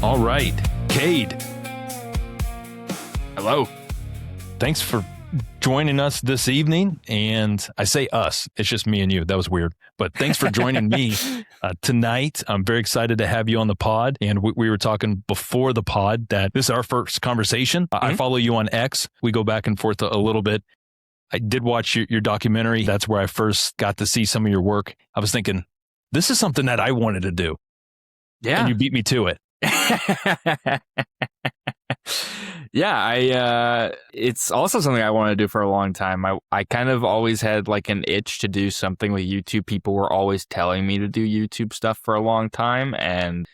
All right, Cade. Hello. Thanks for joining us this evening. And I say us, it's just me and you. That was weird. But thanks for joining me tonight. I'm very excited to have you on the pod. And we were talking before the pod that this is our first conversation. Mm-hmm. I follow you on X. We go back and forth a little bit. I did watch your documentary. That's where I first got to see some of your work. I was thinking, this is something that I wanted to do. Yeah. And you beat me to it. Yeah, it's also something I wanted to do for a long time. I kind of always had like an itch to do something with YouTube. People were always telling me to do YouTube stuff for a long time, and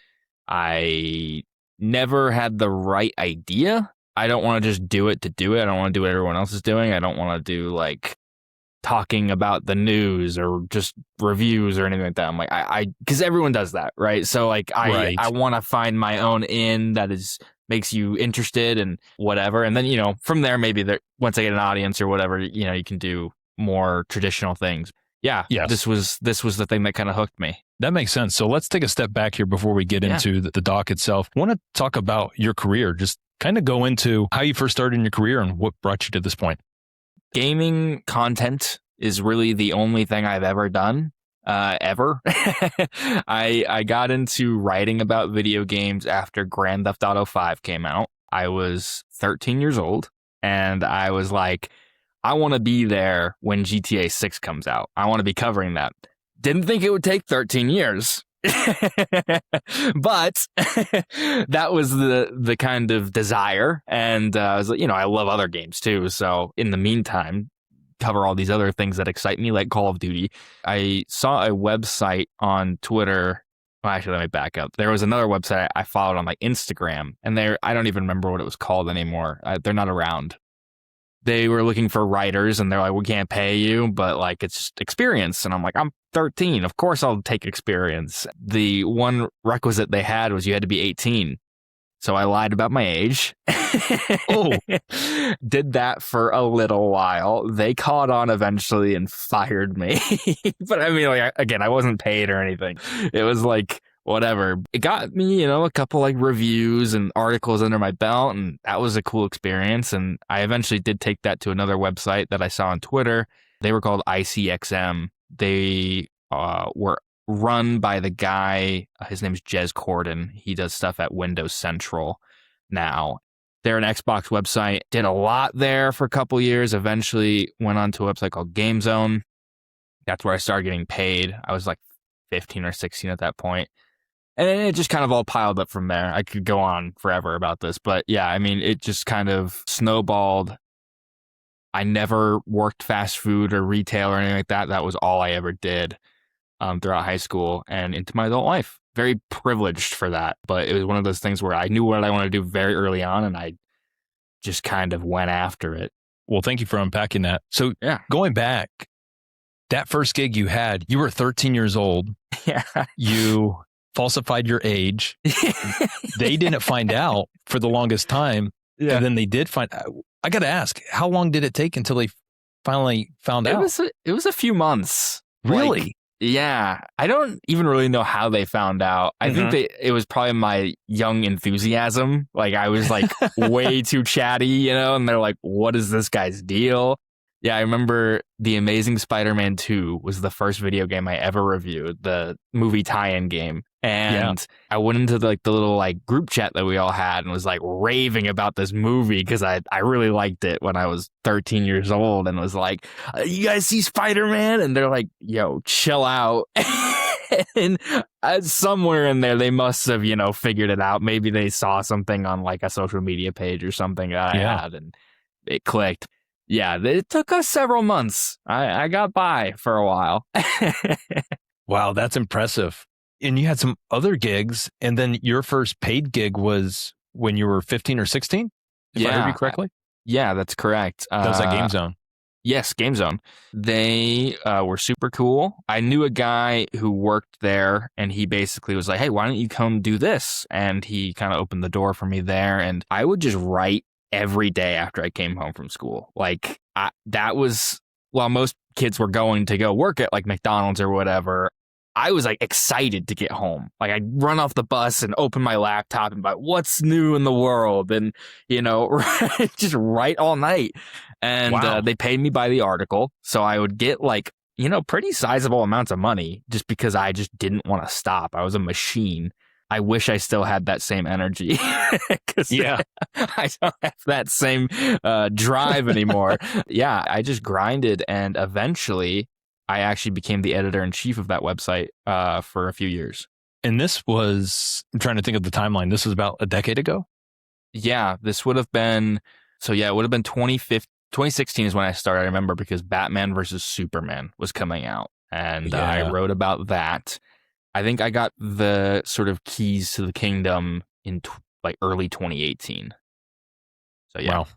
I never had the right idea. I don't want to just do it to do it. I don't want to do what everyone else is doing. I don't want to do like talking about the news or just reviews or anything like that. I'm like, I because everyone does that, right? So like, I want to find my own in that makes you interested and whatever. And then, from there, maybe once I get an audience or whatever, you can do more traditional things. Yeah. Yes. This was the thing that kind of hooked me. That makes sense. So let's take a step back here before we get into the doc itself. I want to talk about your career. Just kind of go into how you first started in your career and what brought you to this point. Gaming content is really the only thing I've ever done, ever. I got into writing about video games after Grand Theft Auto 5 came out. I was 13 years old, and I was like, I want to be there when GTA 6 comes out. I want to be covering that. Didn't think it would take 13 years. But that was the kind of desire. And I was like, I love other games too. So in the meantime, cover all these other things that excite me, like Call of Duty. I saw a website on Twitter. Well, actually, let me back up. There was another website I followed on like Instagram, and I don't even remember what it was called anymore. They're not around. They were looking for writers, and they're like, we can't pay you, but like it's just experience. And I'm like, I'm 13. Of course I'll take experience. The one requisite they had was you had to be 18. So I lied about my age. Oh, did that for a little while. They caught on eventually and fired me. But I mean, like, again, I wasn't paid or anything. It was like, whatever. It got me, a couple like reviews and articles under my belt, and that was a cool experience. And I eventually did take that to another website that I saw on Twitter. They were called ICXM. They were run by the guy, his name's Jez Corden. He does stuff at Windows Central now. They're an Xbox website. Did a lot there for a couple years. Eventually went on to a website called GameZone. That's where I started getting paid. I was like 15 or 16 at that point. And it just kind of all piled up from there. I could go on forever about this. But yeah, I mean, it just kind of snowballed. I never worked fast food or retail or anything like that. That was all I ever did throughout high school and into my adult life. Very privileged for that. But it was one of those things where I knew what I wanted to do very early on, and I just kind of went after it. Well, thank you for unpacking that. So going back, that first gig you had, you were 13 years old. Yeah. You falsified your age. They didn't find out for the longest time. Yeah. And then they did find out. I got to ask, how long did it take until they finally found out? It was a few months. Really? Like, yeah. I don't even really know how they found out. I think it was probably my young enthusiasm. Like I was like way too chatty, and they're like, what is this guy's deal? Yeah, I remember The Amazing Spider-Man 2 was the first video game I ever reviewed, the movie tie-in game. And I went into the little group chat that we all had and was like raving about this movie because I really liked it when I was 13 years old, and was like, you guys see Spider-Man? And they're like, yo, chill out. And somewhere in there, they must have, figured it out. Maybe they saw something on like a social media page or something that I had, and it clicked. Yeah, it took us several months. I got by for a while. Wow, that's impressive. And you had some other gigs, and then your first paid gig was when you were 15 or 16? If I heard you correctly? Yeah, that's correct. That was at GameZone. Yes, GameZone. They were super cool. I knew a guy who worked there, and he basically was like, hey, why don't you come do this? And he kind of opened the door for me there, and I would just write every day after I came home from school. Like, that was, while most kids were going to go work at like McDonald's or whatever, I was like excited to get home. Like I'd run off the bus and open my laptop and be like, what's new in the world? And, just write all night. And Wow. they paid me by the article. So I would get like, pretty sizable amounts of money just because I just didn't want to stop. I was a machine. I wish I still had that same energy. Yeah. I don't have that same drive anymore. Yeah, I just grinded, and eventually I actually became the editor-in-chief of that website for a few years. And this was, I'm trying to think of the timeline. This was about a decade ago? Yeah, this would have been, it would have been 2016 is when I started, I remember, because Batman versus Superman was coming out. And I wrote about that. I think I got the sort of keys to the kingdom in early 2018. So yeah. Wow.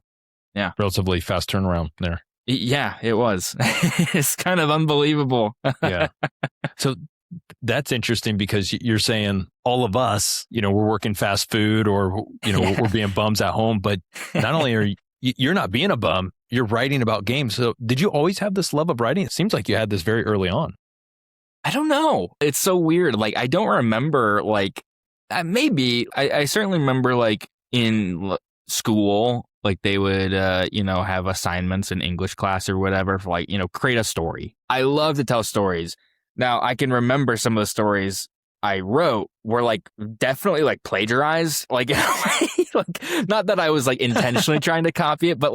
Yeah. Relatively fast turnaround there. Yeah, it was. It's kind of unbelievable. Yeah. So that's interesting because you're saying all of us, we're working fast food or, we're being bums at home, but not only are you're not being a bum, you're writing about games. So did you always have this love of writing? It seems like you had this very early on. I don't know. It's so weird. Like, I don't remember, maybe, I certainly remember, in school, they would, have assignments in English class or whatever for, create a story. I love to tell stories. Now, I can remember some of the stories I wrote were, definitely, plagiarized. Not that I was, intentionally trying to copy it, but,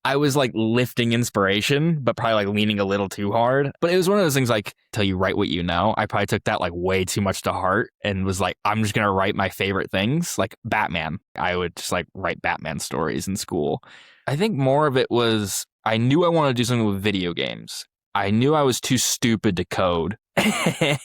I was lifting inspiration, but probably leaning a little too hard. But it was one of those things till you write what you know. I probably took that way too much to heart and was I'm just going to write my favorite things, like Batman. I would just write Batman stories in school. I think more of it was I knew I wanted to do something with video games. I knew I was too stupid to code. That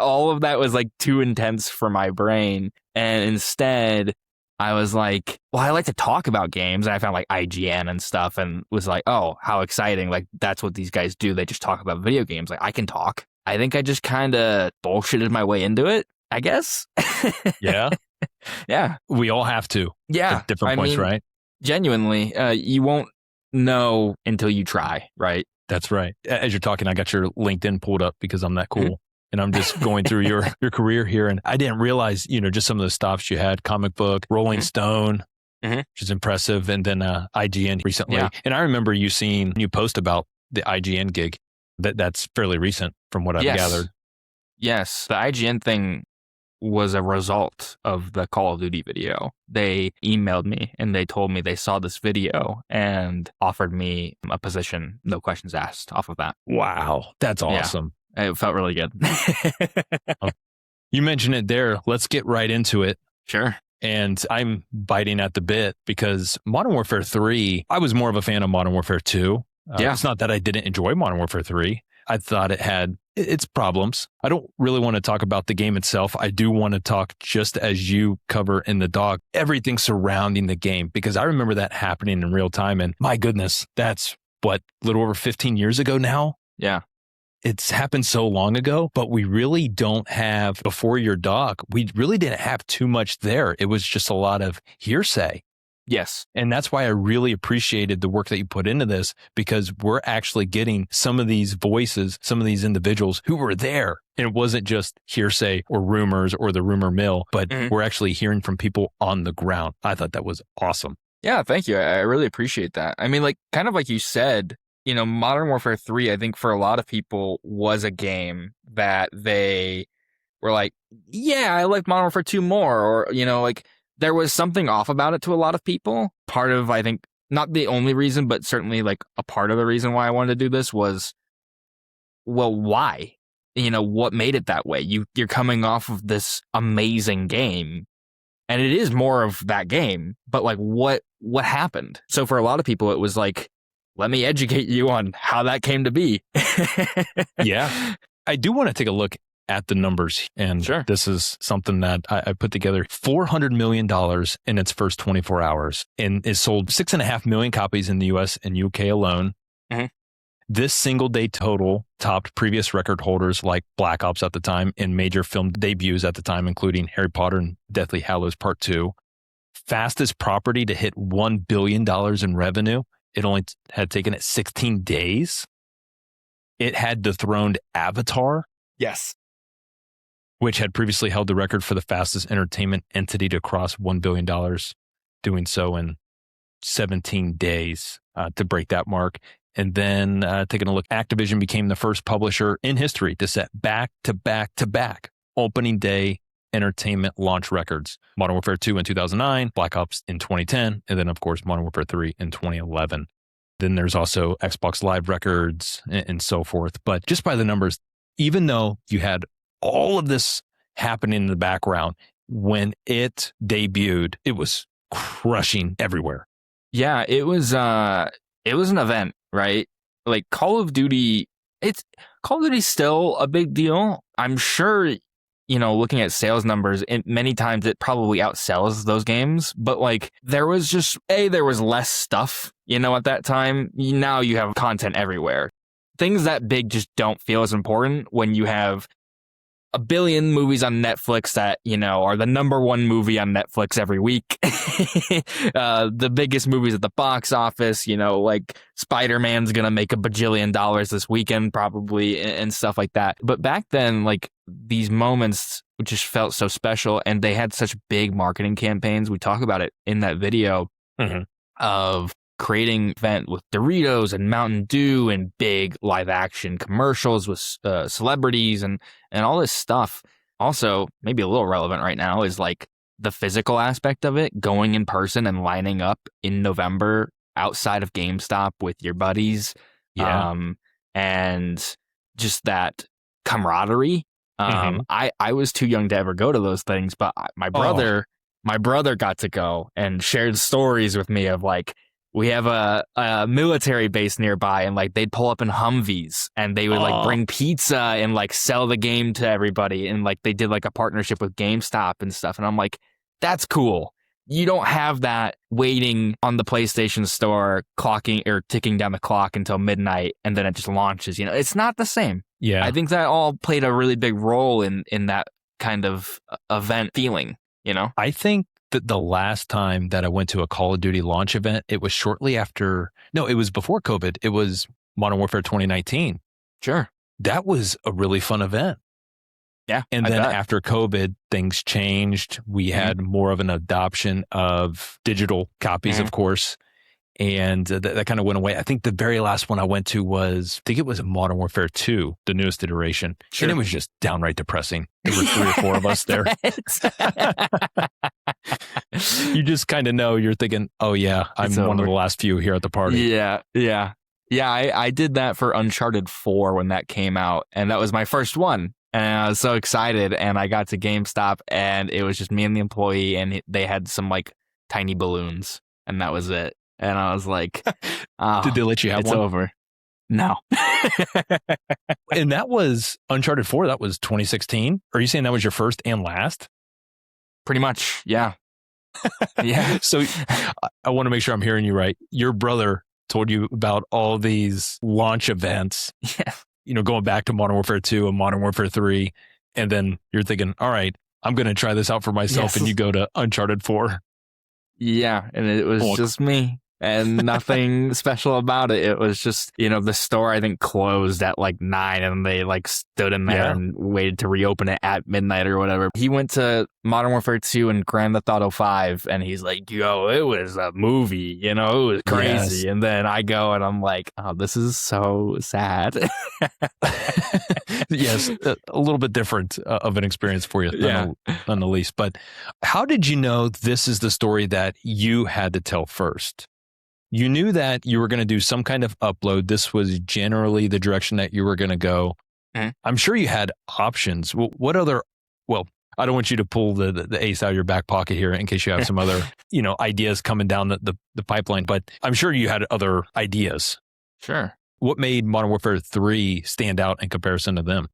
all of that was too intense for my brain. And instead, I was I like to talk about games. And I found IGN and stuff and was oh, how exciting. That's what these guys do. They just talk about video games. I can talk. I think I just kind of bullshitted my way into it, I guess. Yeah. Yeah. We all have to. Yeah. At different points, right? Genuinely, you won't know until you try, right? That's right. As you're talking, I got your LinkedIn pulled up because I'm that cool. And I'm just going through your career here. And I didn't realize, just some of the stops you had, comic book, Rolling Stone, which is impressive. And then IGN recently. Yeah. And I remember you post about the IGN gig. That's fairly recent from what I've gathered. Yes. The IGN thing was a result of the Call of Duty video. They emailed me and they told me they saw this video and offered me a position, no questions asked, off of that. Wow. That's awesome. Yeah. It felt really good. You mentioned it there. Let's get right into it. Sure. And I'm biting at the bit because Modern Warfare 3, I was more of a fan of Modern Warfare 2. It's not that I didn't enjoy Modern Warfare 3. I thought it had its problems. I don't really want to talk about the game itself. I do want to talk, just as you cover in the doc, everything surrounding the game, because I remember that happening in real time. And my goodness, that's a little over 15 years ago now? Yeah. It's happened so long ago, but we really don't have, before your doc, we really didn't have too much there. It was just a lot of hearsay. Yes. And that's why I really appreciated the work that you put into this, because we're actually getting some of these voices, some of these individuals who were there. And it wasn't just hearsay or rumors or the rumor mill, but we're actually hearing from people on the ground. I thought that was awesome. Yeah, thank you. I really appreciate that. I mean, kind of like you said, Modern Warfare 3, I think for a lot of people was a game that they were yeah, I like Modern Warfare 2 more. Or, there was something off about it to a lot of people. Part of, I think, not the only reason, but certainly a part of the reason why I wanted to do this was, well, why? What made it that way? You're coming off of this amazing game. And it is more of that game. But what happened? So for a lot of people, it was let me educate you on how that came to be. Yeah. I do want to take a look at the numbers. And sure. This is something that I put together. $400 million in its first 24 hours. And it sold 6.5 million copies in the US and UK alone. This single day total topped previous record holders like Black Ops at the time and major film debuts at the time, including Harry Potter and Deathly Hallows Part 2. Fastest property to hit $1 billion in revenue. It only had taken it 16 days. it had dethroned Avatar, Yes. which had previously held the record for the fastest entertainment entity to cross $1 billion, doing so in 17 days to break that mark. And then taking a look, Activision became the first publisher in history to set back-to-back-to-back opening day entertainment launch records. Modern Warfare 2 in 2009, Black Ops in 2010, and then, of course, Modern Warfare 3 in 2011. Then there's also Xbox Live records and so forth. But just by the numbers, even though you had all of this happening in the background, when it debuted, it was crushing everywhere. Yeah, it was an event, right? Like Call of Duty's still a big deal. I'm sure, looking at sales numbers, many times it probably outsells those games, but like there was less stuff, at that time. Now you have content everywhere. Things that big just don't feel as important when you have a billion movies on Netflix that, are the number one movie on Netflix every week. The biggest movies at the box office, like Spider-Man's going to make $1 bajillion this weekend probably and stuff like that. But back then, like these moments just felt so special and they had such big marketing campaigns. We talk about it in that video of creating event with Doritos and Mountain Dew and big live action commercials with celebrities and all this stuff. Also, maybe a little relevant right now is like the physical aspect of it, going in person and lining up in November outside of GameStop with your buddies. Yeah. And just that camaraderie. I was too young to ever go to those things, but my brother got to go and shared stories with me of like, we have a military base nearby and like they'd pull up in Humvees and they would like bring pizza and like sell the game to everybody. And like they did like a partnership with GameStop and stuff. And I'm like, that's cool. You don't have that waiting on the PlayStation store, clocking or ticking down the clock until midnight and then it just launches. It's not the same. Yeah. I think that all played a really big role in that kind of event feeling, I think that the last time that I went to a Call of Duty launch event, it was it was before COVID. It was Modern Warfare 2019. Sure. That was a really fun event. Yeah. And then after COVID, things changed. We had more of an adoption of digital copies, of course. And that kind of went away. I think the very last one I went to was Modern Warfare 2, the newest iteration. Sure. And it was just downright depressing. There were 3 or 4 of us there. You just kind of know, you're thinking, oh yeah, I'm one of the last few here at the party. Yeah. I did that for Uncharted 4 when that came out. And that was my first one. And I was so excited. And I got to GameStop and it was just me and the employee. And they had some like tiny balloons. And that was it. And I was like, did they let you have it's one? Over. No. And that was Uncharted 4. That was 2016. Are you saying that was your first and last? Pretty much. Yeah. Yeah. So I want to make sure I'm hearing you right. Your brother told you about all these launch events, going back to Modern Warfare 2 and Modern Warfare 3. And then you're thinking, all right, I'm going to try this out for myself. Yes. And you go to Uncharted 4. Yeah. And it was just me. And nothing special about it. It was just, the store I think closed at like 9 and they like stood in there and waited to reopen it at midnight or whatever. He went to Modern Warfare 2 and Grand Theft Auto 5 and he's like, yo, it was a movie, it was crazy. Yes. And then I go and I'm like, oh, this is so sad. Yes, a little bit different of an experience for you than the least. But how did you know this is the story that you had to tell first? You knew that you were going to do some kind of upload. This was generally the direction that you were going to go. Mm-hmm. I'm sure you had options. What other, I don't want you to pull the ace out of your back pocket here in case you have some other, ideas coming down the pipeline, but I'm sure you had other ideas. Sure. What made Modern Warfare 3 stand out in comparison to them?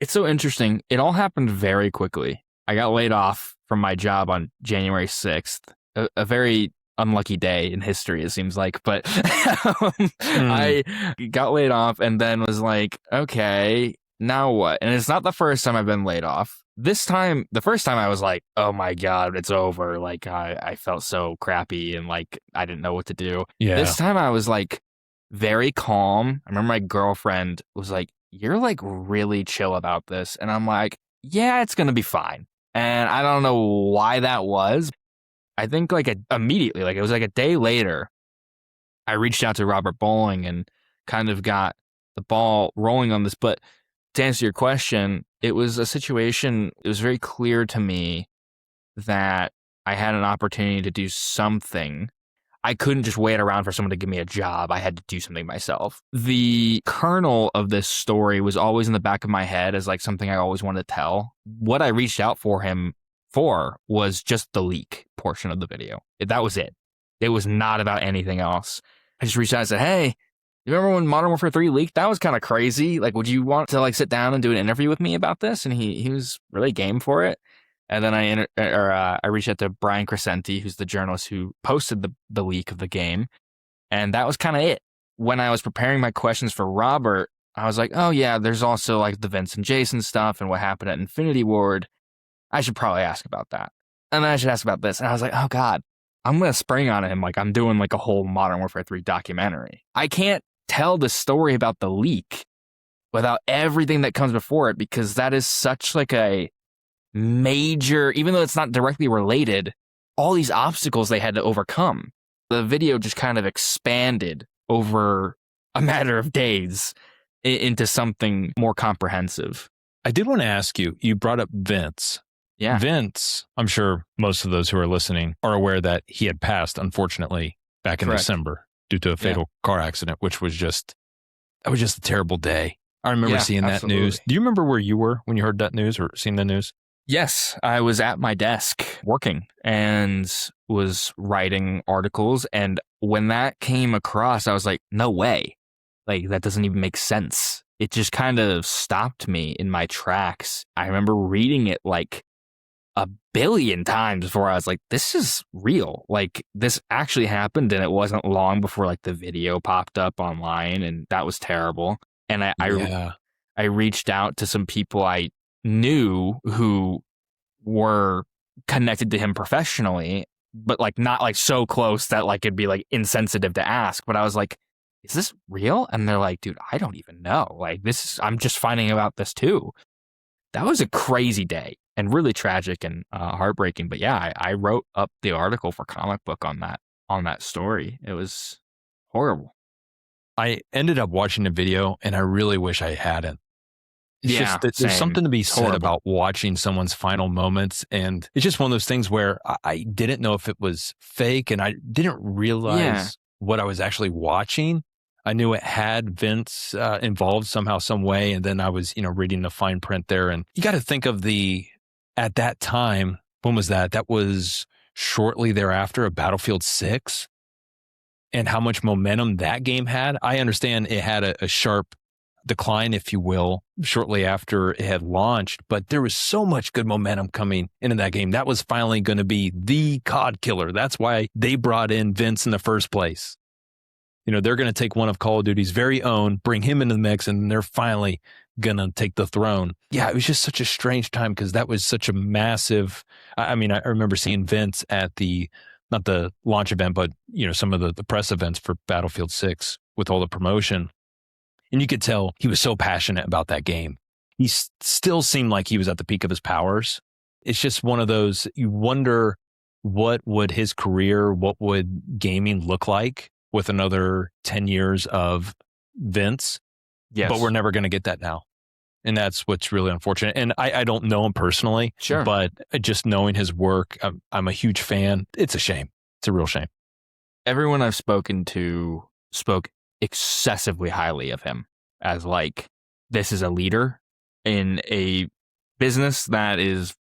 It's so interesting. It all happened very quickly. I got laid off from my job on January 6th, a very unlucky day in history, it seems like, but I got laid off and then was like, okay, now what? And it's not the first time I've been laid off. The first time I was like, oh my God, it's over. Like I felt so crappy and like I didn't know what to do. Yeah. This time I was like, very calm. I remember my girlfriend was like, "You're like really chill about this." And I'm like, "Yeah, it's going to be fine." And I don't know why that was. I think like immediately, like it was like a day later, I reached out to Robert Bowling and kind of got the ball rolling on this. But to answer your question, it was a situation, it was very clear to me that I had an opportunity to do something. I couldn't just wait around for someone to give me a job. I had to do something myself. The kernel of this story was always in the back of my head as like something I always wanted to tell. What I reached out for him for was just the leak portion of the video. That was it. It was not about anything else. I just reached out and said, "Hey, you remember when Modern Warfare 3 leaked? That was kind of crazy. Like, would you want to like sit down and do an interview with me about this?" And he was really game for it. And then I reached out to Brian Crescenti, who's the journalist who posted the leak of the game. And that was kind of it. When I was preparing my questions for Robert, I was like, oh yeah, there's also like the Vince and Jason stuff and what happened at Infinity Ward. I should probably ask about that. And then I should ask about this. And I was like, oh God, I'm going to spring on him like I'm doing like a whole Modern Warfare 3 documentary. I can't tell the story about the leak without everything that comes before it, because that is such like a major, even though it's not directly related, all these obstacles they had to overcome. The video just kind of expanded over a matter of days into something more comprehensive. I did want to ask you, you brought up Vince. Yeah. Vince, I'm sure most of those who are listening are aware that he had passed, unfortunately, back in December due to a fatal car accident, which was just a terrible day. I remember seeing that news. Do you remember where you were when you heard that news or seen the news? Yes, I was at my desk working and was writing articles. And when that came across, I was like, no way. Like, that doesn't even make sense. It just kind of stopped me in my tracks. I remember reading it like a billion times before I was like, this is real. Like, this actually happened. And it wasn't long before like the video popped up online, and that was terrible. And I reached out to some people I knew who were connected to him professionally, but like not like so close that like it'd be like insensitive to ask. But I was like, is this real? And they're like, dude, I don't even know. Like, I'm just finding about this too. That was a crazy day and really tragic and heartbreaking. But yeah, I wrote up the article for Comic Book on that story. It was horrible. I ended up watching the video and I really wish I hadn't. There's something to be said about watching someone's final moments. And it's just one of those things where I didn't know if it was fake and I didn't realize what I was actually watching. I knew it had Vince involved somehow, some way. And then I was, reading the fine print there. And you got to think of at that time, when was that? That was shortly thereafter of Battlefield 6 and how much momentum that game had. I understand it had a sharp decline, if you will, shortly after it had launched, but there was so much good momentum coming into that game. That was finally going to be the COD killer. That's why they brought in Vince in the first place. They're going to take one of Call of Duty's very own, bring him into the mix, and they're finally going to take the throne. Yeah, it was just such a strange time because that was such a massive, I remember seeing Vince at not the launch event, but, some of the press events for Battlefield 6 with all the promotion. And you could tell he was so passionate about that game. He still seemed like he was at the peak of his powers. It's just one of those, you wonder what would his career, what would gaming look like with another 10 years of Vince? Yes. But we're never going to get that now. And that's what's really unfortunate. And I don't know him personally, sure, but just knowing his work, I'm a huge fan. It's a shame. It's a real shame. Everyone I've spoken to spoke excessively highly of him as like, this is a leader in a business that is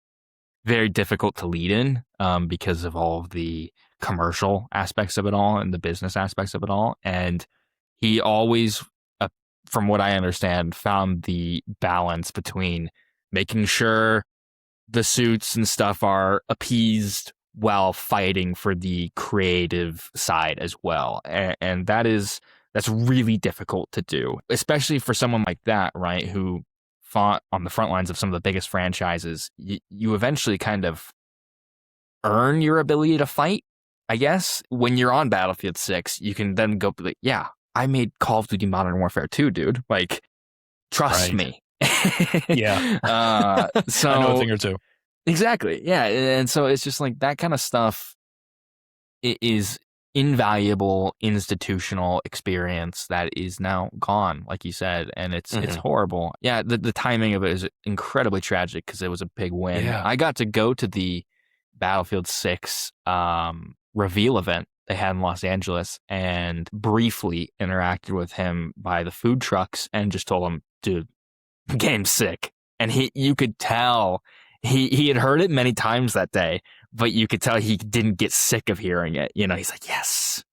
very difficult to lead in because of all of the commercial aspects of it all and the business aspects of it all. And he always, from what I understand, found the balance between making sure the suits and stuff are appeased while fighting for the creative side as well. And that's really difficult to do, especially for someone like that, right, who fought on the front lines of some of the biggest franchises. You eventually kind of earn your ability to fight, I guess. When you're on Battlefield 6, you can then go like, yeah, I made Call of Duty Modern Warfare 2, dude. Like, trust me. Yeah. So I know a thing or two. Exactly. Yeah. And so it's just like that kind of stuff is invaluable institutional experience that is now gone, like you said, and it's horrible. Yeah, the timing of it is incredibly tragic because it was a big win. Yeah. I got to go to the Battlefield 6 reveal event they had in Los Angeles and briefly interacted with him by the food trucks and just told him, dude, game's sick. And you could tell he had heard it many times that day, but you could tell he didn't get sick of hearing it. You know, he's like, yes.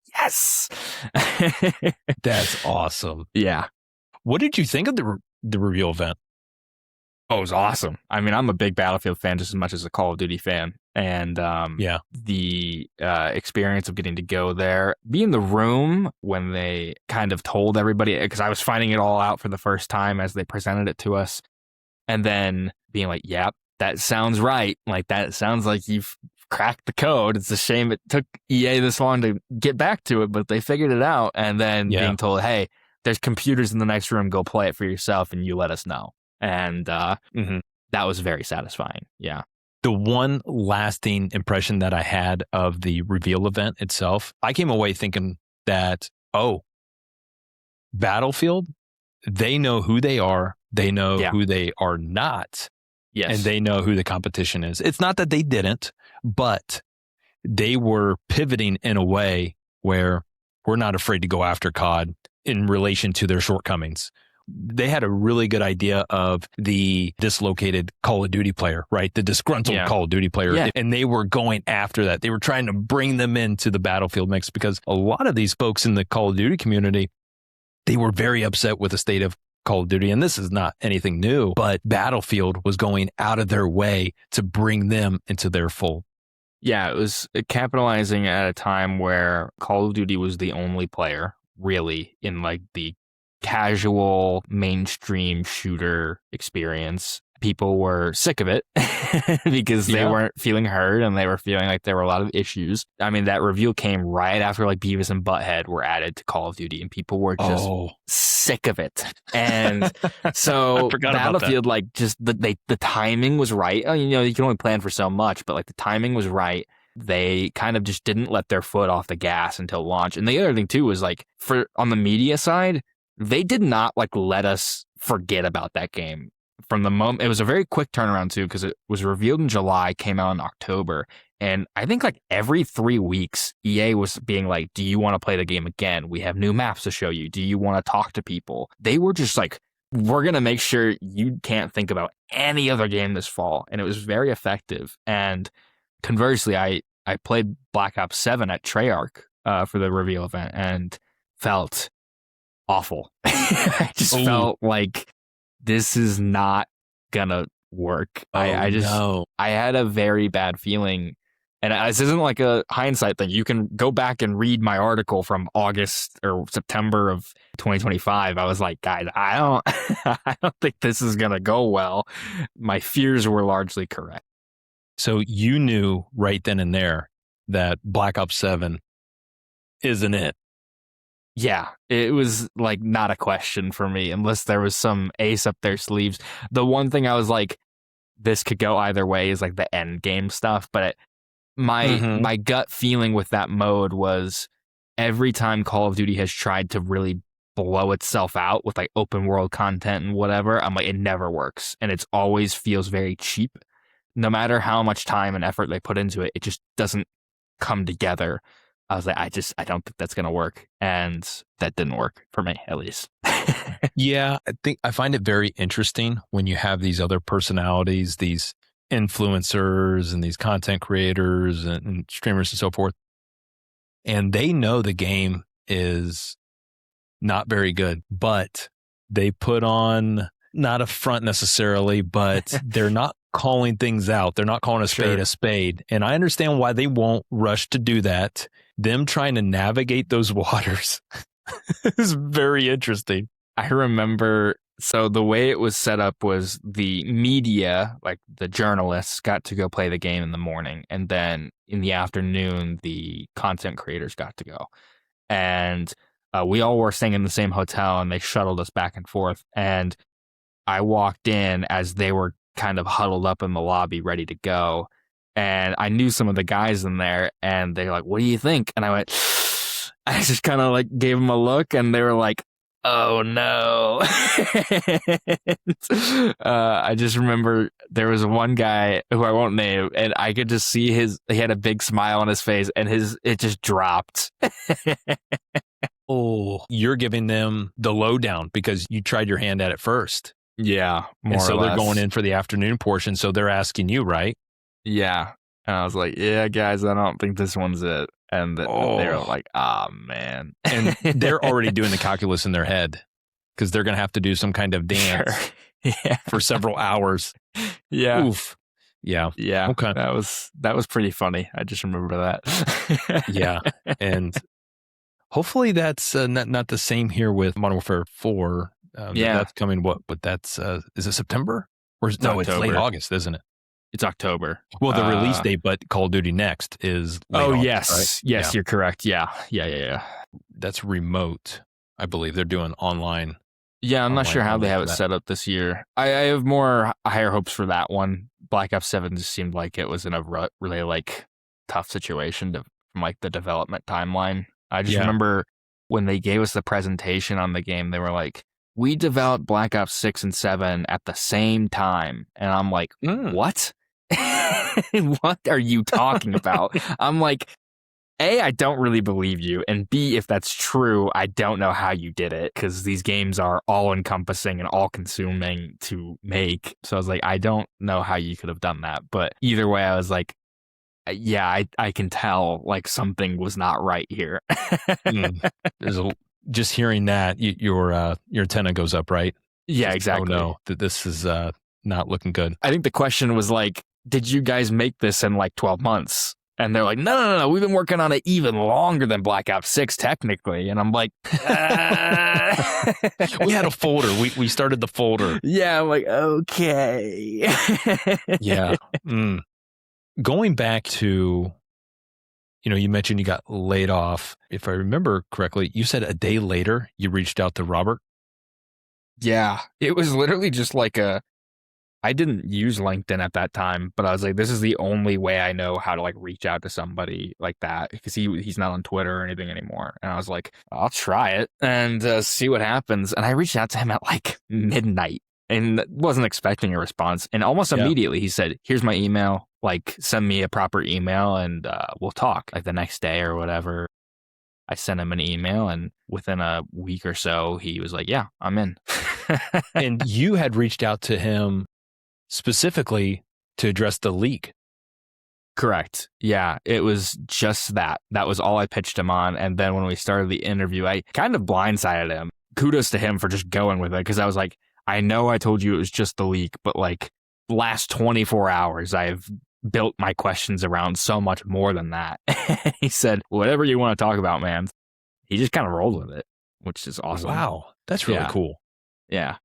That's awesome. Yeah. What did you think of the reveal event? Oh, it was awesome. I mean, I'm a big Battlefield fan just as much as a Call of Duty fan. And the experience of getting to go there, be in the room when they kind of told everybody, because I was finding it all out for the first time as they presented it to us. And then being like, yep, that sounds right. Like, that sounds like you've cracked the code. It's a shame it took EA this long to get back to it, but they figured it out. And then being told, hey, there's computers in the next room. Go play it for yourself and you let us know. And that was very satisfying. Yeah. The one lasting impression that I had of the reveal event itself, I came away thinking that, Battlefield, they know who they are. They know who they are not. Yes. And they know who the competition is. It's not that they didn't, but they were pivoting in a way where we're not afraid to go after COD in relation to their shortcomings. They had a really good idea of the dislocated Call of Duty player, right? The disgruntled Call of Duty player. Yeah. And they were going after that. They were trying to bring them into the Battlefield mix because a lot of these folks in the Call of Duty community, they were very upset with the state of Call of Duty. And this is not anything new, but Battlefield was going out of their way to bring them into their fold. Yeah, it was capitalizing at a time where Call of Duty was the only player really in like the casual mainstream shooter experience. People were sick of it because they weren't feeling heard and they were feeling like there were a lot of issues. I mean, that reveal came right after like Beavis and Butthead were added to Call of Duty and people were just sick of it. And so Battlefield, like just the timing was right. You know, you can only plan for so much, but like the timing was right. They kind of just didn't let their foot off the gas until launch. And the other thing too was like on the media side, they did not like let us forget about that game. From the moment, it was a very quick turnaround too, because it was revealed in July, came out in October. And I think like every 3 weeks, EA was being like, do you want to play the game again? We have new maps to show you. Do you want to talk to people? They were just like, we're going to make sure you can't think about any other game this fall. And it was very effective. And conversely, I played Black Ops 7 at Treyarch for the reveal event and felt awful. I just felt like this is not gonna work. I had a very bad feeling. And this isn't like a hindsight thing. You can go back and read my article from August or September of 2025. I was like, guys, I don't think this is gonna go well. My fears were largely correct. So you knew right then and there that Black Ops 7 isn't it. Yeah, it was like not a question for me unless there was some ace up their sleeves. The one thing I was like, this could go either way is like the end game stuff. But my gut feeling with that mode was every time Call of Duty has tried to really blow itself out with like open world content and whatever, I'm like, it never works. And it always feels very cheap. No matter how much time and effort they put into it, it just doesn't come together. I was like, I don't think that's going to work. And that didn't work for me, at least. Yeah, I find it very interesting when you have these other personalities, these influencers and these content creators and streamers and so forth. And they know the game is not very good, but they put on not a front necessarily, but they're not calling things out. They're not calling a spade a spade. And I understand why they won't rush to do that. Them trying to navigate those waters is very interesting. I remember, so the way it was set up was the media, like the journalists, got to go play the game in the morning. And then in the afternoon, the content creators got to go. And we all were staying in the same hotel, and they shuttled us back and forth. And I walked in as they were kind of huddled up in the lobby, ready to go. And I knew some of the guys in there, and they're like, "What do you think?" And I went, I just kind of like gave them a look, and they were like, "Oh no." I just remember there was one guy who I won't name, and I could just see he had a big smile on his face, and it just dropped. Oh, you're giving them the lowdown because you tried your hand at it first. Yeah, more and so or they're less. going in for the afternoon portion. So they're asking you, right? Yeah. And I was like, "Yeah, guys, I don't think this one's it." And they were like, "Ah, man." And they're already doing the calculus in their head because they're going to have to do some kind of dance for several hours. Yeah. Oof. Yeah. Yeah. Okay. That was pretty funny. I just remember that. Yeah. And hopefully that's not the same here with Modern Warfare 4. That's coming but that's, is it September? It's late August, isn't it? It's October. Well, the release date, but Call of Duty Next is late August, yes. right? Yes, You're correct. Yeah. That's remote, I believe. They're doing online. Yeah, I'm not sure how they have it that. set up this year. I have higher hopes for that one. Black Ops 7 just seemed like it was in a really like tough situation from like the development timeline. I just remember when they gave us the presentation on the game, they were like, "We developed Black Ops 6 and 7 at the same time." And I'm like, "What? What are you talking about?" I'm like, A, I don't really believe you. And B, if that's true, I don't know how you did it because these games are all encompassing and all consuming to make. So I was like, I don't know how you could have done that. But either way, I was like, yeah, I can tell like something was not right here. Just hearing that, your antenna goes up, right? Yeah, exactly. Oh no, this is not looking good. I think the question was like, did you guys make this in like 12 months? And they're like, no, we've been working on it even longer than Black Ops 6, technically. And I'm like, We had a folder. We started the folder. Yeah, I'm like, okay. Yeah. Going back to, you mentioned you got laid off. If I remember correctly, you said a day later you reached out to Robert. Yeah, it was literally just like I didn't use LinkedIn at that time, but I was like, this is the only way I know how to like reach out to somebody like that because he's not on Twitter or anything anymore. And I was like, I'll try it and see what happens. And I reached out to him at like midnight and wasn't expecting a response. And almost immediately he said, "Here's my email. Like, send me a proper email and we'll talk." Like the next day or whatever, I sent him an email, and within a week or so, he was like, "Yeah, I'm in." And you had reached out to him specifically to address the leak. Correct. Yeah, it was just that. That was all I pitched him on. And then when we started the interview, I kind of blindsided him. Kudos to him for just going with it because I was like, I know I told you it was just the leak, but like last 24 hours, I've built my questions around so much more than that. He said, "Whatever you want to talk about, man." He just kind of rolled with it, which is awesome. Wow, that's really cool. Yeah.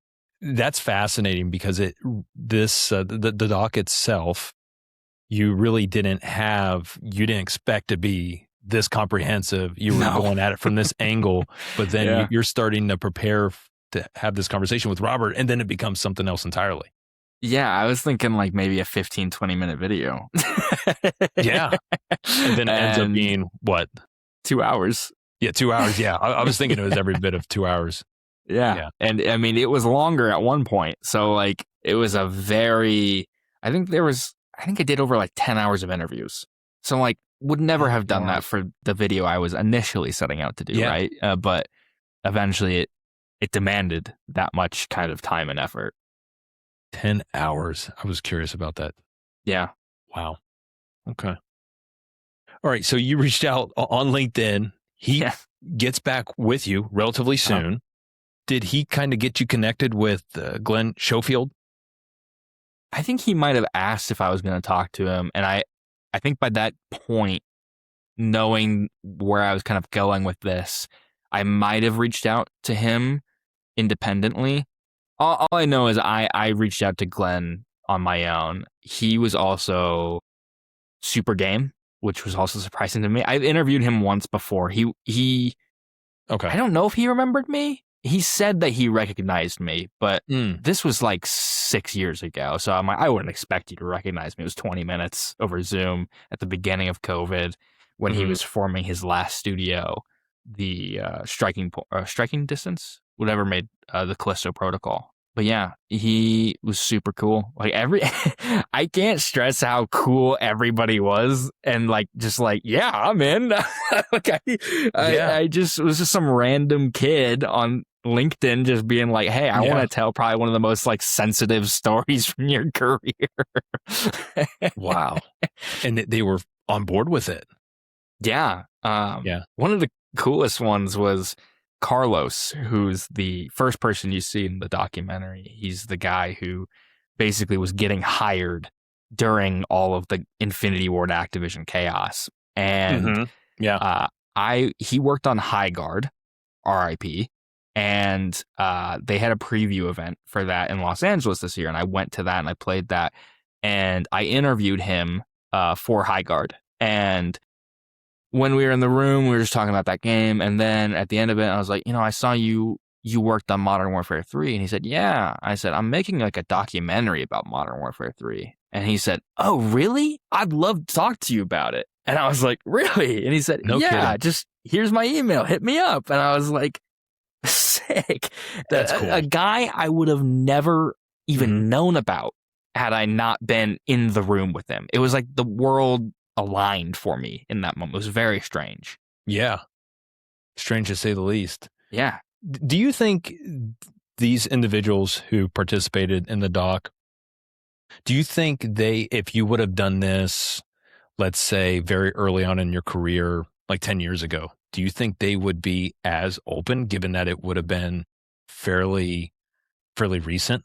That's fascinating because the doc itself, you really didn't expect to be this comprehensive. You were going at it from this angle, but then you're starting to prepare to have this conversation with Robert, and then it becomes something else entirely. Yeah, I was thinking like maybe a 15, 20-minute video. Yeah. And then it ends up being what? 2 hours. Yeah, 2 hours. Yeah. I was thinking it was every bit of 2 hours. Yeah. And I mean, it was longer at one point. So like it was I think I did over like 10 hours of interviews. So like would never have done that for the video I was initially setting out to do, right? But eventually it demanded that much kind of time and effort. 10 hours. I was curious about that. Yeah. Wow. Okay. All right. So you reached out on LinkedIn. He gets back with you relatively soon. Did he kind of get you connected with Glenn Schofield? I think he might have asked if I was going to talk to him. And I think by that point, knowing where I was kind of going with this, I might have reached out to him independently. All I know is I reached out to Glenn on my own. He was also super game, which was also surprising to me. I've interviewed him once before. He Okay. I don't know if he remembered me. He said that he recognized me, but this was like 6 years ago. So I'm like, I wouldn't expect you to recognize me. It was 20 minutes over Zoom at the beginning of COVID when he was forming his last studio, the striking distance, whatever made the Callisto Protocol. But yeah, he was super cool. Like I can't stress how cool everybody was, and like just like yeah, I'm in. Like I just was just some random kid on LinkedIn just being like, hey, I want to tell probably one of the most like sensitive stories from your career. Wow, and they were on board with it. Yeah. One of the coolest ones was Carlos, who's the first person you see in the documentary. He's the guy who basically was getting hired during all of the Infinity Ward Activision chaos. And he worked on High Guard, RIP, and they had a preview event for that in Los Angeles this year. And I went to that and I played that. And I interviewed him for High Guard. And when we were in the room, we were just talking about that game. And then at the end of it, I was like, I saw you worked on Modern Warfare 3. And he said, yeah. I said, I'm making like a documentary about Modern Warfare 3. And he said, oh, really? I'd love to talk to you about it. And I was like, really? And he said, no kidding. Just here's my email. Hit me up. And I was like, sick. That's cool. A guy I would have never even known about had I not been in the room with him. It was like the world aligned for me in that moment. It was very strange. Yeah. Strange to say the least. Yeah. Do you think these individuals who participated in the doc, do you think if you would have done this, let's say very early on in your career, like 10 years ago, do you think they would be as open, given that it would have been fairly recent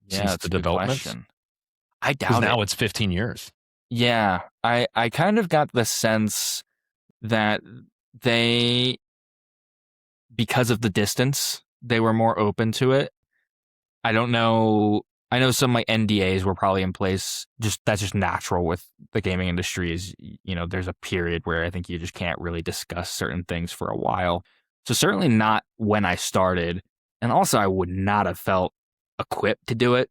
since the developments? Question. I doubt now it's 15 years. Yeah, I kind of got the sense that they, because of the distance, they were more open to it. I don't know. I know some like NDAs were probably in place. That's just natural with the gaming industry. Is there's a period where I think you just can't really discuss certain things for a while. So certainly not when I started, and also I would not have felt equipped to do it.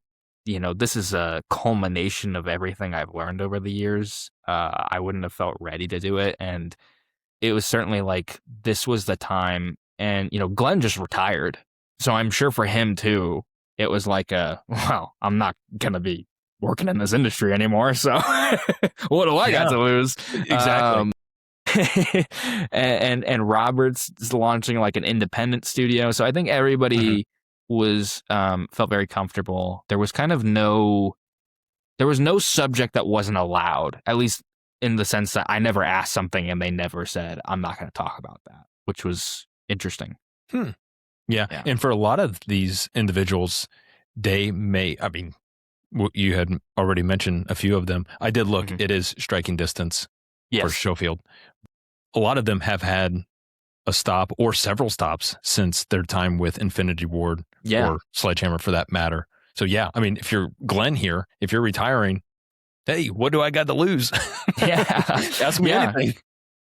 This is a culmination of everything I've learned over the years. I wouldn't have felt ready to do it. And it was certainly like, this was the time. And, Glenn just retired. So I'm sure for him too, it was like I'm not going to be working in this industry anymore. So what do I got to lose? Exactly. And Robert's is launching like an independent studio. So I think everybody was felt very comfortable. There was kind of no subject that wasn't allowed, at least in the sense that I never asked something and they never said, I'm not going to talk about that, which was interesting. Yeah. And for a lot of these individuals, they may, you had already mentioned a few of them. I did look, it is striking distance for Schofield. A lot of them have had a stop or several stops since their time with Infinity Ward or Sledgehammer for that matter. So yeah, if you're Glenn here, if you're retiring, hey, what do I got to lose? Ask me anything.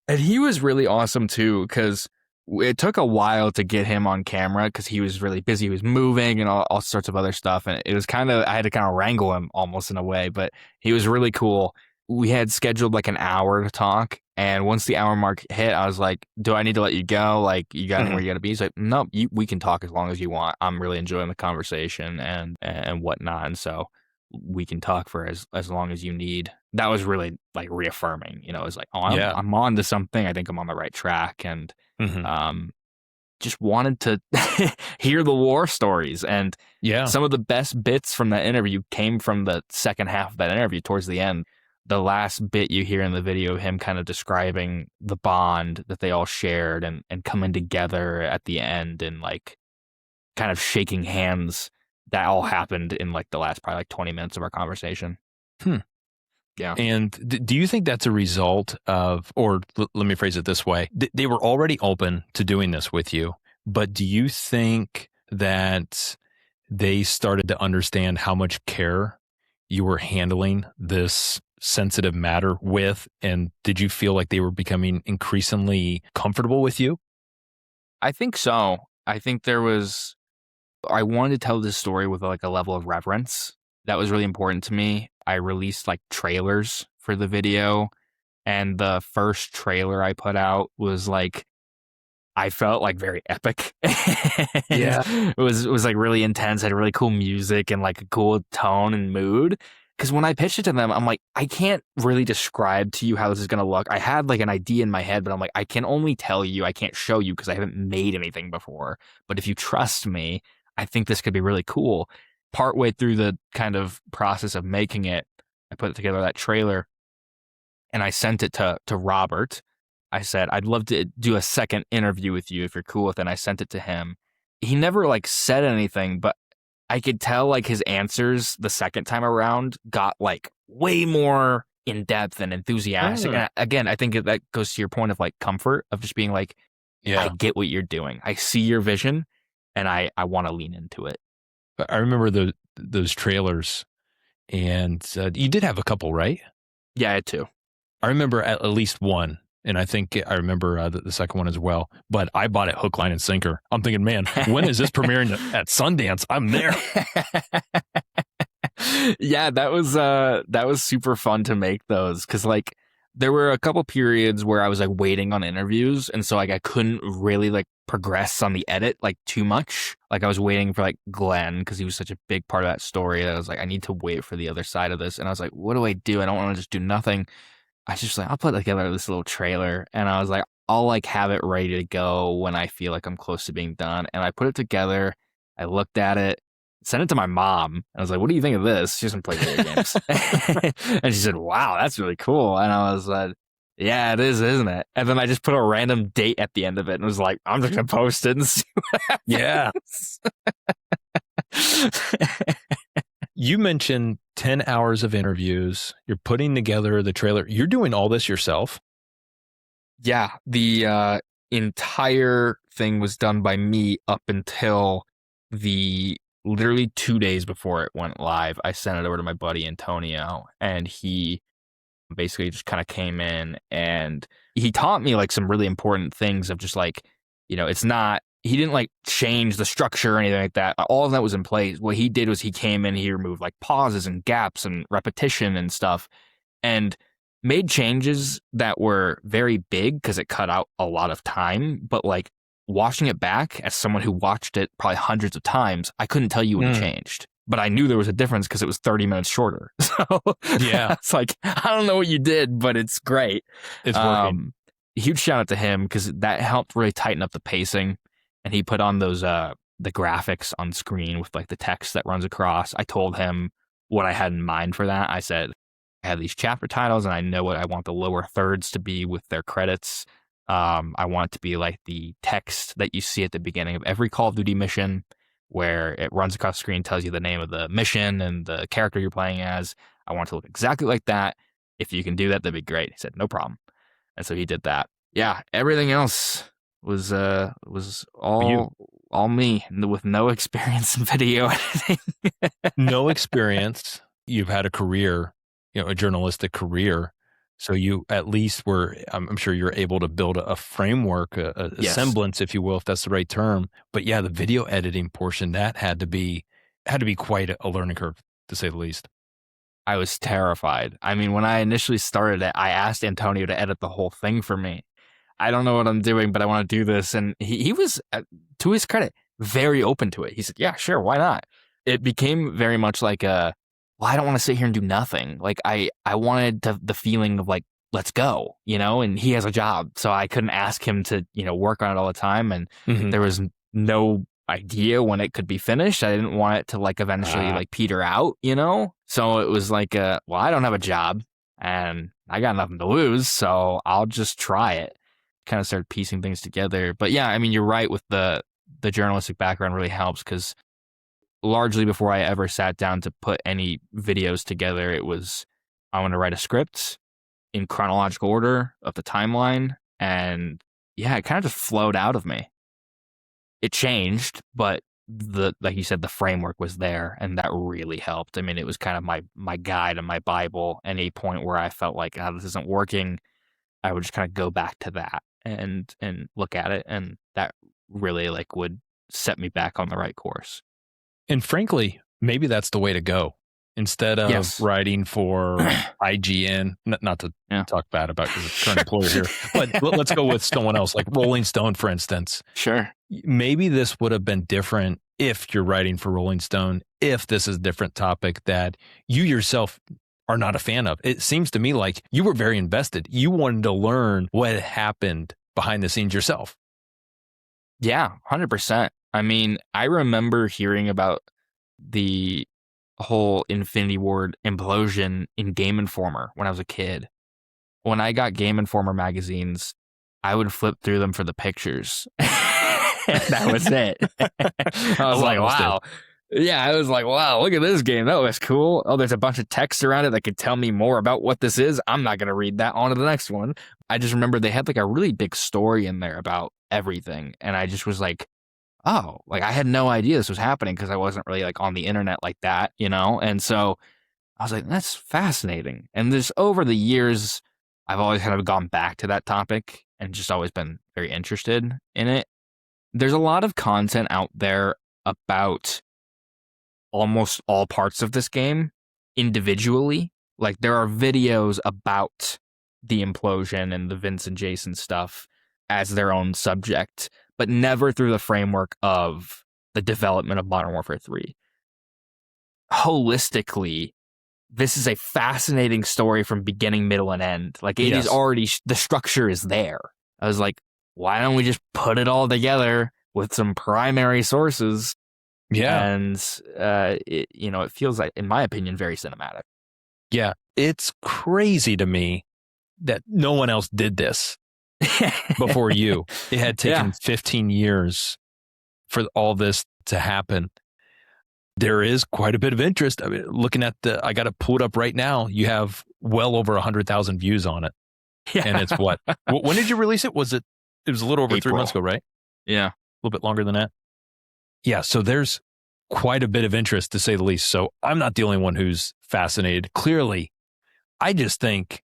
And he was really awesome too, because it took a while to get him on camera because he was really busy. He was moving and all sorts of other stuff. And it was I had to kind of wrangle him almost in a way, but he was really cool. We had scheduled like an hour to talk. And once the hour mark hit, I was like, do I need to let you go? Like, you got anywhere you got to be? He's like, no, we can talk as long as you want. I'm really enjoying the conversation and whatnot. And so we can talk for as long as you need. That was really like reaffirming, it was like, I'm on to something. I think I'm on the right track. And just wanted to hear the war stories. And some of the best bits from that interview came from the second half of that interview towards the end. The last bit you hear in the video of him kind of describing the bond that they all shared and coming together at the end and like kind of shaking hands, that all happened in like the last probably like 20 minutes of our conversation. Yeah. And do you think that's a result of, or let me phrase it this way, they were already open to doing this with you, but do you think that they started to understand how much care you were handling this sensitive matter with, and did you feel like they were becoming increasingly comfortable with you? I think so. I think I wanted to tell this story with like a level of reverence. That was really important to me. I released like trailers for the video, and the first trailer I put out was like, I felt like very epic. Yeah. It was like really intense, had really cool music and like a cool tone and mood. Because when I pitched it to them, I'm like, I can't really describe to you how this is gonna look. I had like an idea in my head, but I'm like, I can only tell you, I can't show you because I haven't made anything before. But if you trust me, I think this could be really cool. Partway through the kind of process of making it, I put together that trailer and I sent it to Robert. I said, I'd love to do a second interview with you if you're cool with it. And I sent it to him. He never like said anything, but I could tell like his answers the second time around got like way more in depth and enthusiastic. Oh. And again, I think that goes to your point of like comfort of just being like, Yeah. I get what you're doing. I see your vision and I want to lean into it. I remember those trailers, and you did have a couple, right? Yeah, I had two. I remember at least one, and I think I remember the second one as well. But I bought it hook, line, and sinker. I'm thinking, man, when is this premiering at Sundance? I'm there. Yeah, that was super fun to make those because like there were a couple periods where I was like waiting on interviews, and so like I couldn't really like progress on the edit like too much. Like I was waiting for like Glenn because he was such a big part of that story that I was like, I need to wait for the other side of this. And I was like, what do I do? I don't want to just do nothing. I was just like, I'll put together this little trailer, and I was like, I'll like have it ready to go when I feel like I'm close to being done. And I put it together. I looked at it, sent it to my mom. I was like, what do you think of this? She doesn't play video games. And she said, wow, that's really cool. And I was like, yeah, it is, isn't it? And then I just put a random date at the end of it and was like, I'm just going to post it and see what happens. Yeah. You mentioned 10 hours of interviews. You're putting together the trailer. You're doing all this yourself? Yeah. The entire thing was done by me up until literally 2 days before it went live. I sent it over to my buddy Antonio, and he basically just kind of came in and he taught me like some really important things of just like, he didn't like change the structure or anything like that. All of that was in place. What he did was he came in, he removed like pauses and gaps and repetition and stuff and made changes that were very big because it cut out a lot of time. But like watching it back as someone who watched it probably hundreds of times, I couldn't tell you what changed. But I knew there was a difference because it was 30 minutes shorter. So yeah, it's like, I don't know what you did, but it's great. It's working. Huge shout out to him because that helped really tighten up the pacing. And he put on those the graphics on screen with like the text that runs across. I told him what I had in mind for that. I said, I have these chapter titles and I know what I want the lower thirds to be with their credits. I want it to be like the text that you see at the beginning of every Call of Duty mission where it runs across the screen, tells you the name of the mission and the character you're playing as. I want it to look exactly like that. If you can do that, that'd be great. He said, no problem. And so he did that. Yeah, everything else was all me with no experience in video editing. No experience. You've had a career, a journalistic career. So you at least were, I'm sure you're able to build a framework, a Yes. semblance, if you will, if that's the right term. But yeah, the video editing portion, that had to be quite a learning curve, to say the least. I was terrified. I mean, when I initially started it, I asked Antonio to edit the whole thing for me. I don't know what I'm doing, but I want to do this. And he was, to his credit, very open to it. He said, yeah, sure, why not? It became very much like well, I don't want to sit here and do nothing. Like I wanted the feeling of like, let's go, and he has a job. So I couldn't ask him to, work on it all the time. And there was no idea when it could be finished. I didn't want it to like eventually like peter out, So it was like, well, I don't have a job and I got nothing to lose. So I'll just try it. Kind of started piecing things together. But yeah, I mean, you're right with the journalistic background really helps because largely before I ever sat down to put any videos together, it was, I want to write a script in chronological order of the timeline. And yeah, it kind of just flowed out of me. It changed, but like you said, the framework was there and that really helped. I mean, it was kind of my guide and my Bible. Any point where I felt like, this isn't working, I would just kind of go back to that and look at it. And that really like would set me back on the right course. And frankly, maybe that's the way to go. Instead of Yes. writing for IGN, not to talk bad about your current employer here, but let's go with someone else, like Rolling Stone, for instance. Sure. Maybe this would have been different if you're writing for Rolling Stone, if this is a different topic that you yourself are not a fan of. It seems to me like you were very invested. You wanted to learn what happened behind the scenes yourself. Yeah, 100%. I mean, I remember hearing about the whole Infinity Ward implosion in Game Informer when I was a kid. When I got Game Informer magazines, I would flip through them for the pictures. That was it. I was like, wow. Yeah, I was like, wow, look at this game. That looks cool. Oh, there's a bunch of text around it that could tell me more about what this is. I'm not going to read that. On to the next one. I just remember they had like a really big story in there about everything. And I just was like, oh, like I had no idea this was happening because I wasn't really like on the internet like that, you know? And so I was like, that's fascinating. And just over the years, I've always kind of gone back to that topic and just always been very interested in it. There's a lot of content out there about almost all parts of this game individually. Like there are videos about the implosion and the Vince and Jason stuff as their own subject, but never through the framework of the development of Modern Warfare 3. Holistically, this is a fascinating story from beginning, middle, and end. Like it is already, the structure is there. I was like, why don't we just put it all together with some primary sources? Yeah. And, it feels like, in my opinion, very cinematic. Yeah. It's crazy to me that no one else did this before you. It had taken 15 years for all this to happen. There is quite a bit of interest. I mean, looking at I got to pull it up right now. You have well over 100,000 views on it. Yeah. And it's what? When did you release it? It was a little over April. 3 months ago, right? Yeah. A little bit longer than that. Yeah. So there's quite a bit of interest, to say the least. So I'm not the only one who's fascinated. Clearly, I just think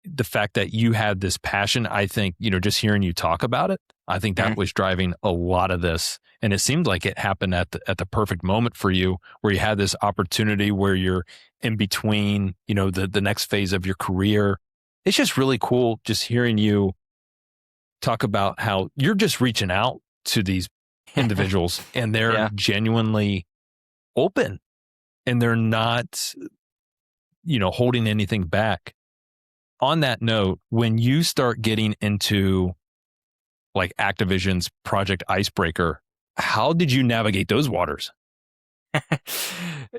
the fact that you had this passion, I think, just hearing you talk about it, I think that was driving a lot of this. And it seemed like it happened at the perfect moment for you, where you had this opportunity where you're in between, the next phase of your career. It's just really cool just hearing you talk about how you're just reaching out to these individuals and they're genuinely open and they're not, holding anything back. On that note, when you start getting into like Activision's Project Icebreaker, how did you navigate those waters?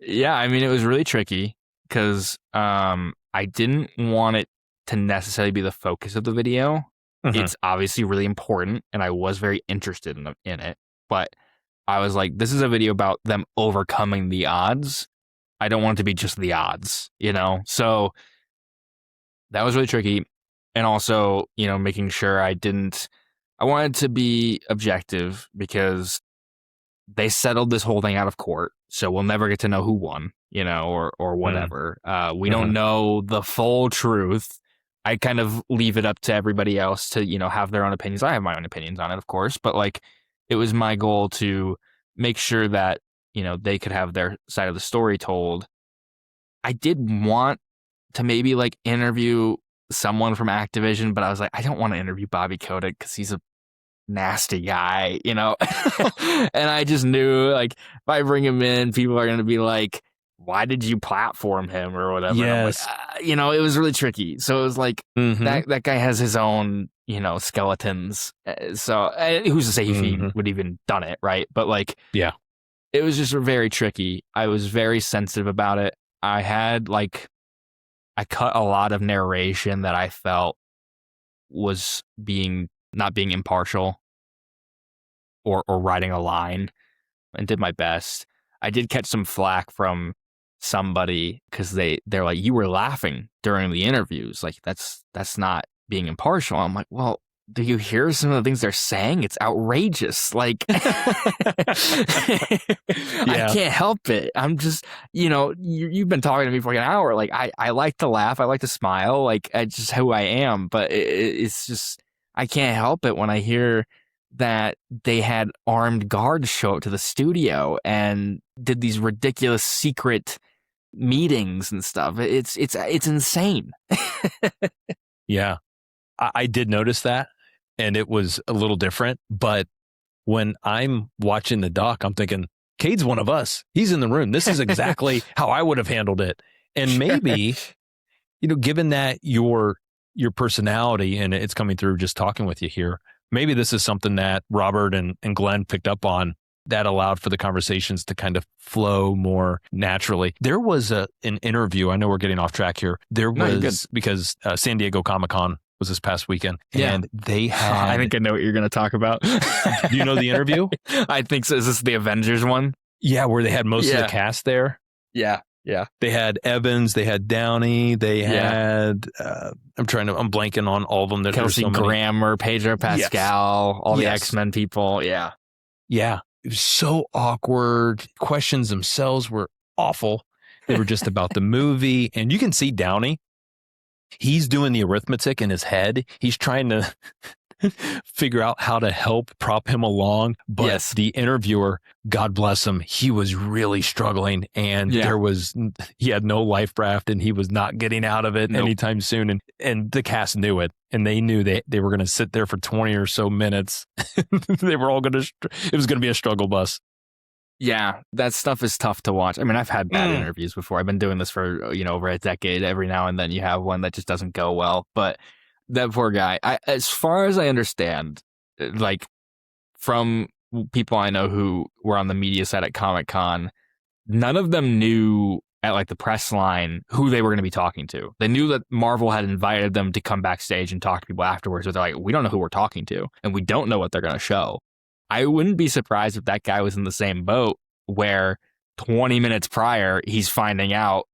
Yeah, I mean, it was really tricky because I didn't want it to necessarily be the focus of the video. Mm-hmm. It's obviously really important, and I was very interested in it. But I was like, this is a video about them overcoming the odds. I don't want it to be just the odds, So that was really tricky. And also, making sure I wanted to be objective because they settled this whole thing out of court. So we'll never get to know who won, or whatever. We don't know the full truth. I kind of leave it up to everybody else to, have their own opinions. I have my own opinions on it, of course, but like it was my goal to make sure that, they could have their side of the story told. I did want to maybe like interview someone from Activision, but I was like, I don't want to interview Bobby Kotick because he's a nasty guy, And I just knew like if I bring him in, people are going to be like, why did you platform him or whatever? Yes. Like, it was really tricky. So it was like that guy has his own, skeletons. So who's to say he would even done it, right? But like, yeah, it was just very tricky. I was very sensitive about it. I cut a lot of narration that I felt was not being impartial or writing a line, and did my best. I did catch some flack from somebody because they're like, you were laughing during the interviews. Like that's not being impartial. I'm like, well, do you hear some of the things they're saying? It's outrageous. Like, I can't help it. I'm just, you've been talking to me for like an hour. Like, I like to laugh. I like to smile. Like, it's just who I am. But it's just, I can't help it when I hear that they had armed guards show up to the studio and did these ridiculous secret meetings and stuff. It's insane. Yeah, I did notice that, and it was a little different. But when I'm watching the doc, I'm thinking, Cade's one of us. He's in the room. This is exactly how I would have handled it. And maybe, given that your personality, and it's coming through just talking with you here, maybe this is something that Robert and Glenn picked up on that allowed for the conversations to kind of flow more naturally. There was an interview. I know we're getting off track here. There was, because San Diego Comic-Con was this past weekend, and they had... I think I know what you're going to talk about. Do you know the interview? I think so. Is this the Avengers one? Yeah, where they had most of the cast there. Yeah. They had Evans, they had Downey, they had I'm blanking on all of them. Kelsey Grammer, Pedro Pascal, all the X-Men people. Yeah. It was so awkward. Questions themselves were awful. They were just about the movie. And you can see Downey. He's doing the arithmetic in his head. He's trying to figure out how to help prop him along. But the interviewer, God bless him, he was really struggling. And he had no life raft, and he was not getting out of it anytime soon. And the cast knew it. And they knew they were going to sit there for 20 or so minutes. They were all it was going to be a struggle bus. Yeah, that stuff is tough to watch. I mean, I've had bad interviews before. I've been doing this for, over a decade. Every now and then you have one that just doesn't go well. But that poor guy, as far as I understand, like from people I know who were on the media side at Comic-Con, none of them knew at like the press line who they were going to be talking to. They knew that Marvel had invited them to come backstage and talk to people afterwards, but they're like, we don't know who we're talking to, and we don't know what they're going to show. I wouldn't be surprised if that guy was in the same boat where 20 minutes prior, he's finding out,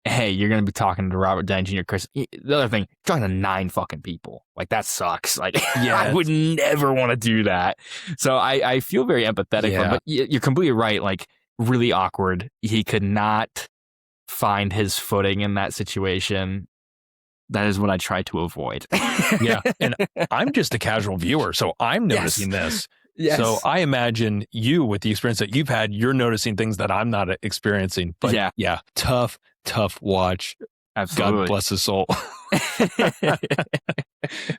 hey, you're going to be talking to Robert Downey Jr., Chris. The other thing, talking to 9 fucking people. Like, that sucks. Like, I would never want to do that. So I feel very empathetic. But you're completely right. Like, really awkward. He could not find his footing in that situation. That is what I try to avoid. And I'm just a casual viewer, so I'm noticing this. Yes. So I imagine you, with the experience that you've had, you're noticing things that I'm not experiencing. But tough watch. Absolutely. God bless his soul.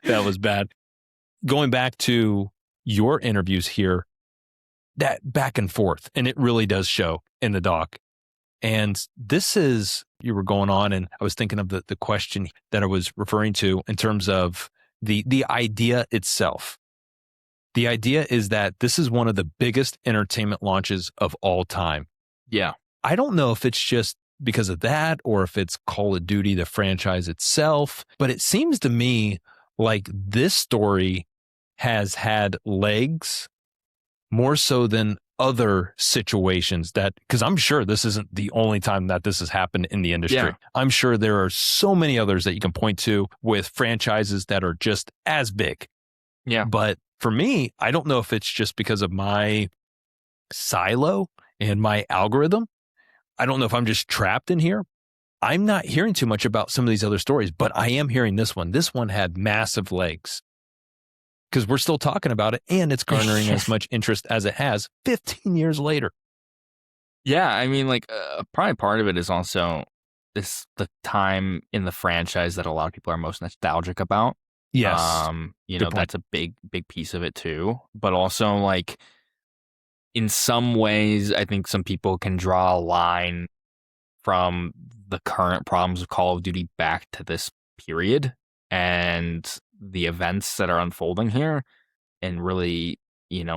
That was bad. Going back to your interviews here, that back and forth, and it really does show in the doc. And this is, you were going on, and I was thinking of the question that I was referring to in terms of the idea itself. The idea is that this is one of the biggest entertainment launches of all time. Yeah. I don't know if it's just because of that or if it's Call of Duty, the franchise itself, but it seems to me like this story has had legs more so than other situations because I'm sure this isn't the only time that this has happened in the industry. Yeah. I'm sure there are so many others that you can point to with franchises that are just as big. Yeah. But for me, I don't know if it's just because of my silo and my algorithm. I don't know if I'm just trapped in here. I'm not hearing too much about some of these other stories, but I am hearing this one. This one had massive legs because we're still talking about it, and it's garnering as much interest as it has 15 years later. Yeah, I mean, like, probably part of it is also the time in the franchise that a lot of people are most nostalgic about. Yes. That's a big piece of it too. But also, like, in some ways, I think some people can draw a line from the current problems of Call of Duty back to this period and the events that are unfolding here and really,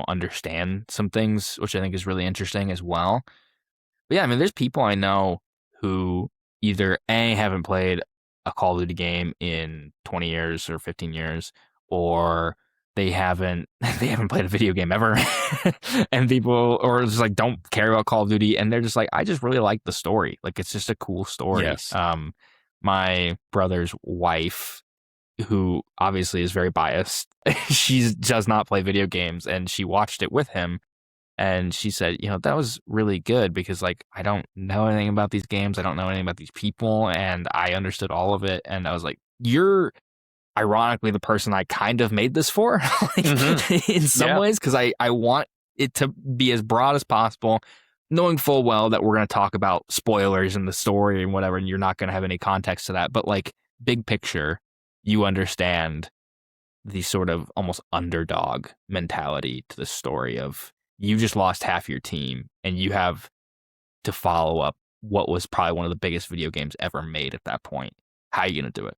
understand some things, which I think is really interesting as well. But yeah, I mean, there's people I know who either haven't played a Call of Duty game in 20 years or 15 years, or they haven't played a video game ever. And people, or just like don't care about Call of Duty, and they're just like, I just really like the story. Like, it's just a cool story. Yes. My brother's wife, who obviously is very biased, she does not play video games, and she watched it with him. And she said, that was really good because, like, I don't know anything about these games. I don't know anything about these people. And I understood all of it. And I was like, you're ironically the person I kind of made this for, in some ways, because I want it to be as broad as possible, knowing full well that we're going to talk about spoilers in the story and whatever, and you're not going to have any context to that. But like big picture, you understand the sort of almost underdog mentality to the story of you just lost half your team and you have to follow up what was probably one of the biggest video games ever made at that point. How are you going to do it?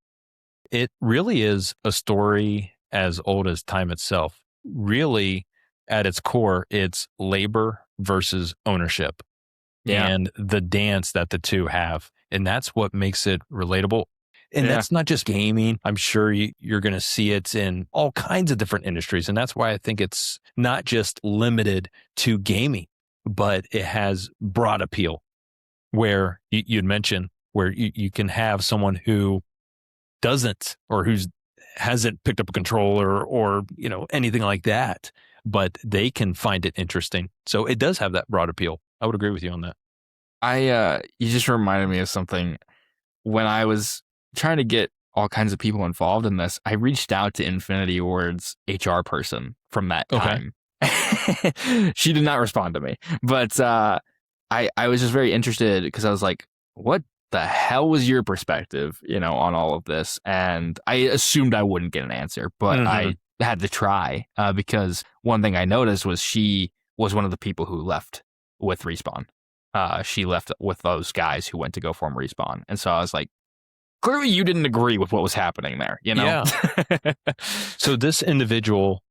It really is a story as old as time itself. Really, at its core, it's labor versus ownership and the dance that the two have. And that's what makes it relatable. And that's not just gaming. I'm sure you're going to see it in all kinds of different industries. And that's why I think it's not just limited to gaming, but it has broad appeal where you'd mentioned where you can have someone who doesn't or who's hasn't picked up a controller or anything like that, but they can find it interesting. So it does have that broad appeal. I would agree with you on that. You just reminded me of something. When I was trying to get all kinds of people involved in this, I reached out to Infinity Ward's HR person from that time. She did not respond to me, but I was just very interested because I was like, what the hell was your perspective, on all of this? And I assumed I wouldn't get an answer, but I had to try because one thing I noticed was she was one of the people who left with Respawn. She left with those guys who went to go form Respawn. And so I was like, clearly you didn't agree with what was happening there, Yeah. So this individual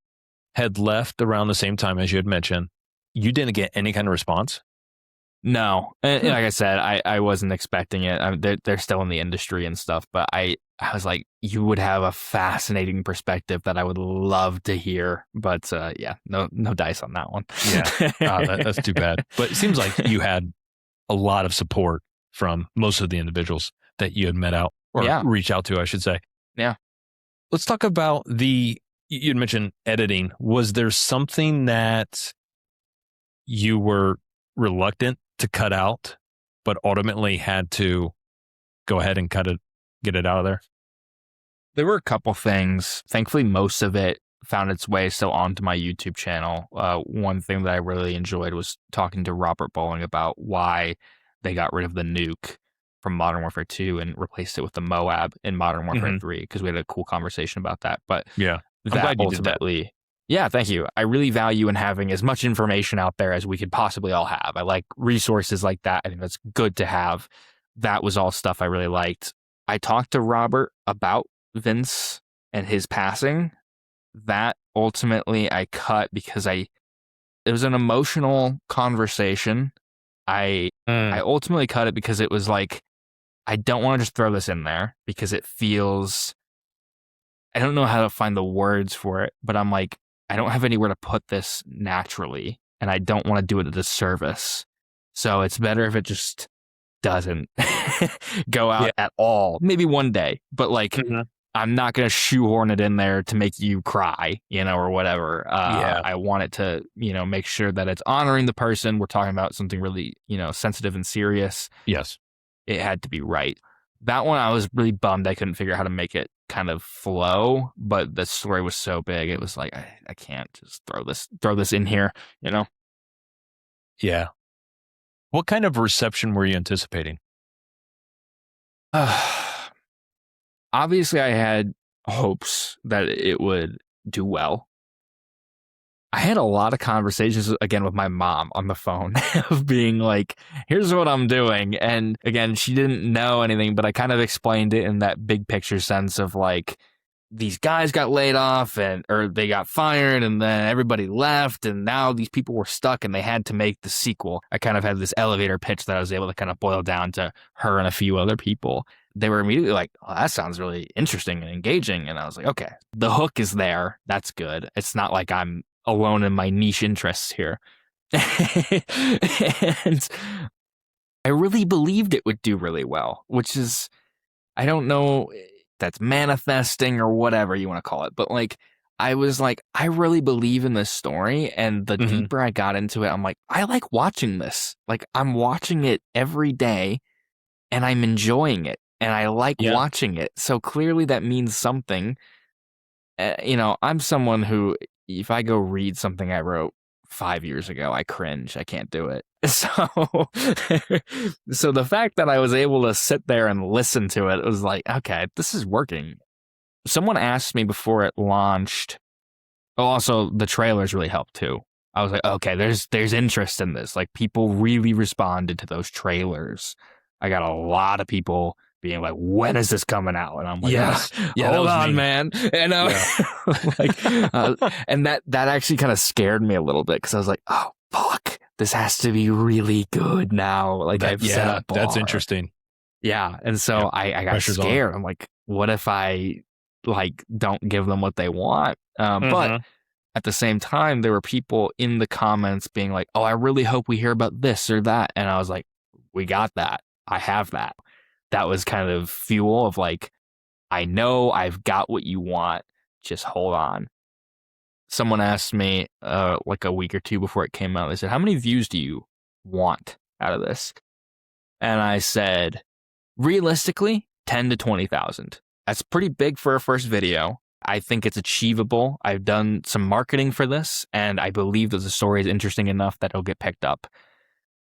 had left around the same time as you had mentioned. You didn't get any kind of response? No. And like I said, I wasn't expecting it. They're still in the industry and stuff, but I was like, you would have a fascinating perspective that I would love to hear. But no dice on that one. Yeah. That's too bad. But it seems like you had a lot of support from most of the individuals that you had met out or reached out to, I should say. Yeah. Let's talk about you'd mentioned editing. Was there something that you were reluctant to cut out, but ultimately had to go ahead and get it out of there? There were a couple things. Thankfully, most of it found its way still onto my YouTube channel. One thing that I really enjoyed was talking to Robert Bowling about why they got rid of the nuke from Modern Warfare 2 and replaced it with the Moab in Modern Warfare 3, because we had a cool conversation about that. But I'm glad you did that. Yeah, thank you. I really value in having as much information out there as we could possibly all have. I like resources like that. I think that's good to have. That was all stuff I really liked. I talked to Robert about Vince and his passing. That ultimately I cut because it was an emotional conversation. I ultimately cut it because it was like, I don't want to just throw this in there because it feels, I don't know how to find the words for it, but I'm like, I don't have anywhere to put this naturally, and I don't want to do it a disservice. So it's better if it just doesn't go out at all. Maybe one day, but like, I'm not going to shoehorn it in there to make you cry, or whatever. I want it to, make sure that it's honoring the person. We're talking about something really, sensitive and serious. Yes. It had to be right. That one, I was really bummed I couldn't figure out how to make it kind of flow, but the story was so big. It was like, I can't just throw this in here, Yeah. What kind of reception were you anticipating? Obviously, I had hopes that it would do well. I had a lot of conversations, again, with my mom on the phone of being like, here's what I'm doing. And again, she didn't know anything, but I kind of explained it in that big picture sense of like, these guys got laid off or they got fired and then everybody left. And now these people were stuck and they had to make the sequel. I kind of had this elevator pitch that I was able to kind of boil down to her and a few other people. They were immediately like, oh, that sounds really interesting and engaging. And I was like, okay, the hook is there. That's good. It's not like I'm alone in my niche interests here. And I really believed it would do really well, which is, I don't know, that's manifesting or whatever you want to call it. But like, I was like, I really believe in this story. And the deeper I got into it, I'm like, I like watching this. Like, I'm watching it every day and I'm enjoying it. and I like watching it. So clearly that means something. I'm someone who, if I go read something I wrote 5 years ago, I cringe. I can't do it. So, so the fact that I was able to sit there and listen to it was like, okay, this is working. Someone asked me before it launched. Oh, also, the trailers really helped too. I was like, okay, there's interest in this. Like, people really responded to those trailers. I got a lot of people being like, when is this coming out? And I'm like, hold on, man. And and that actually kind of scared me a little bit, because I was like, oh, fuck, this has to be really good now. Like, I've set up bar. That's interesting. Yeah. And so I got scared. I'm like, what if I don't give them what they want? But at the same time, there were people in the comments being like, oh, I really hope we hear about this or that. And I was like, we got that. I have that. That was kind of fuel of like, I know I've got what you want. Just hold on. Someone asked me like a week or two before it came out, they said, how many views do you want out of this? And I said, realistically, 10 to 20,000. That's pretty big for a first video. I think it's achievable. I've done some marketing for this, and I believe that the story is interesting enough that it'll get picked up.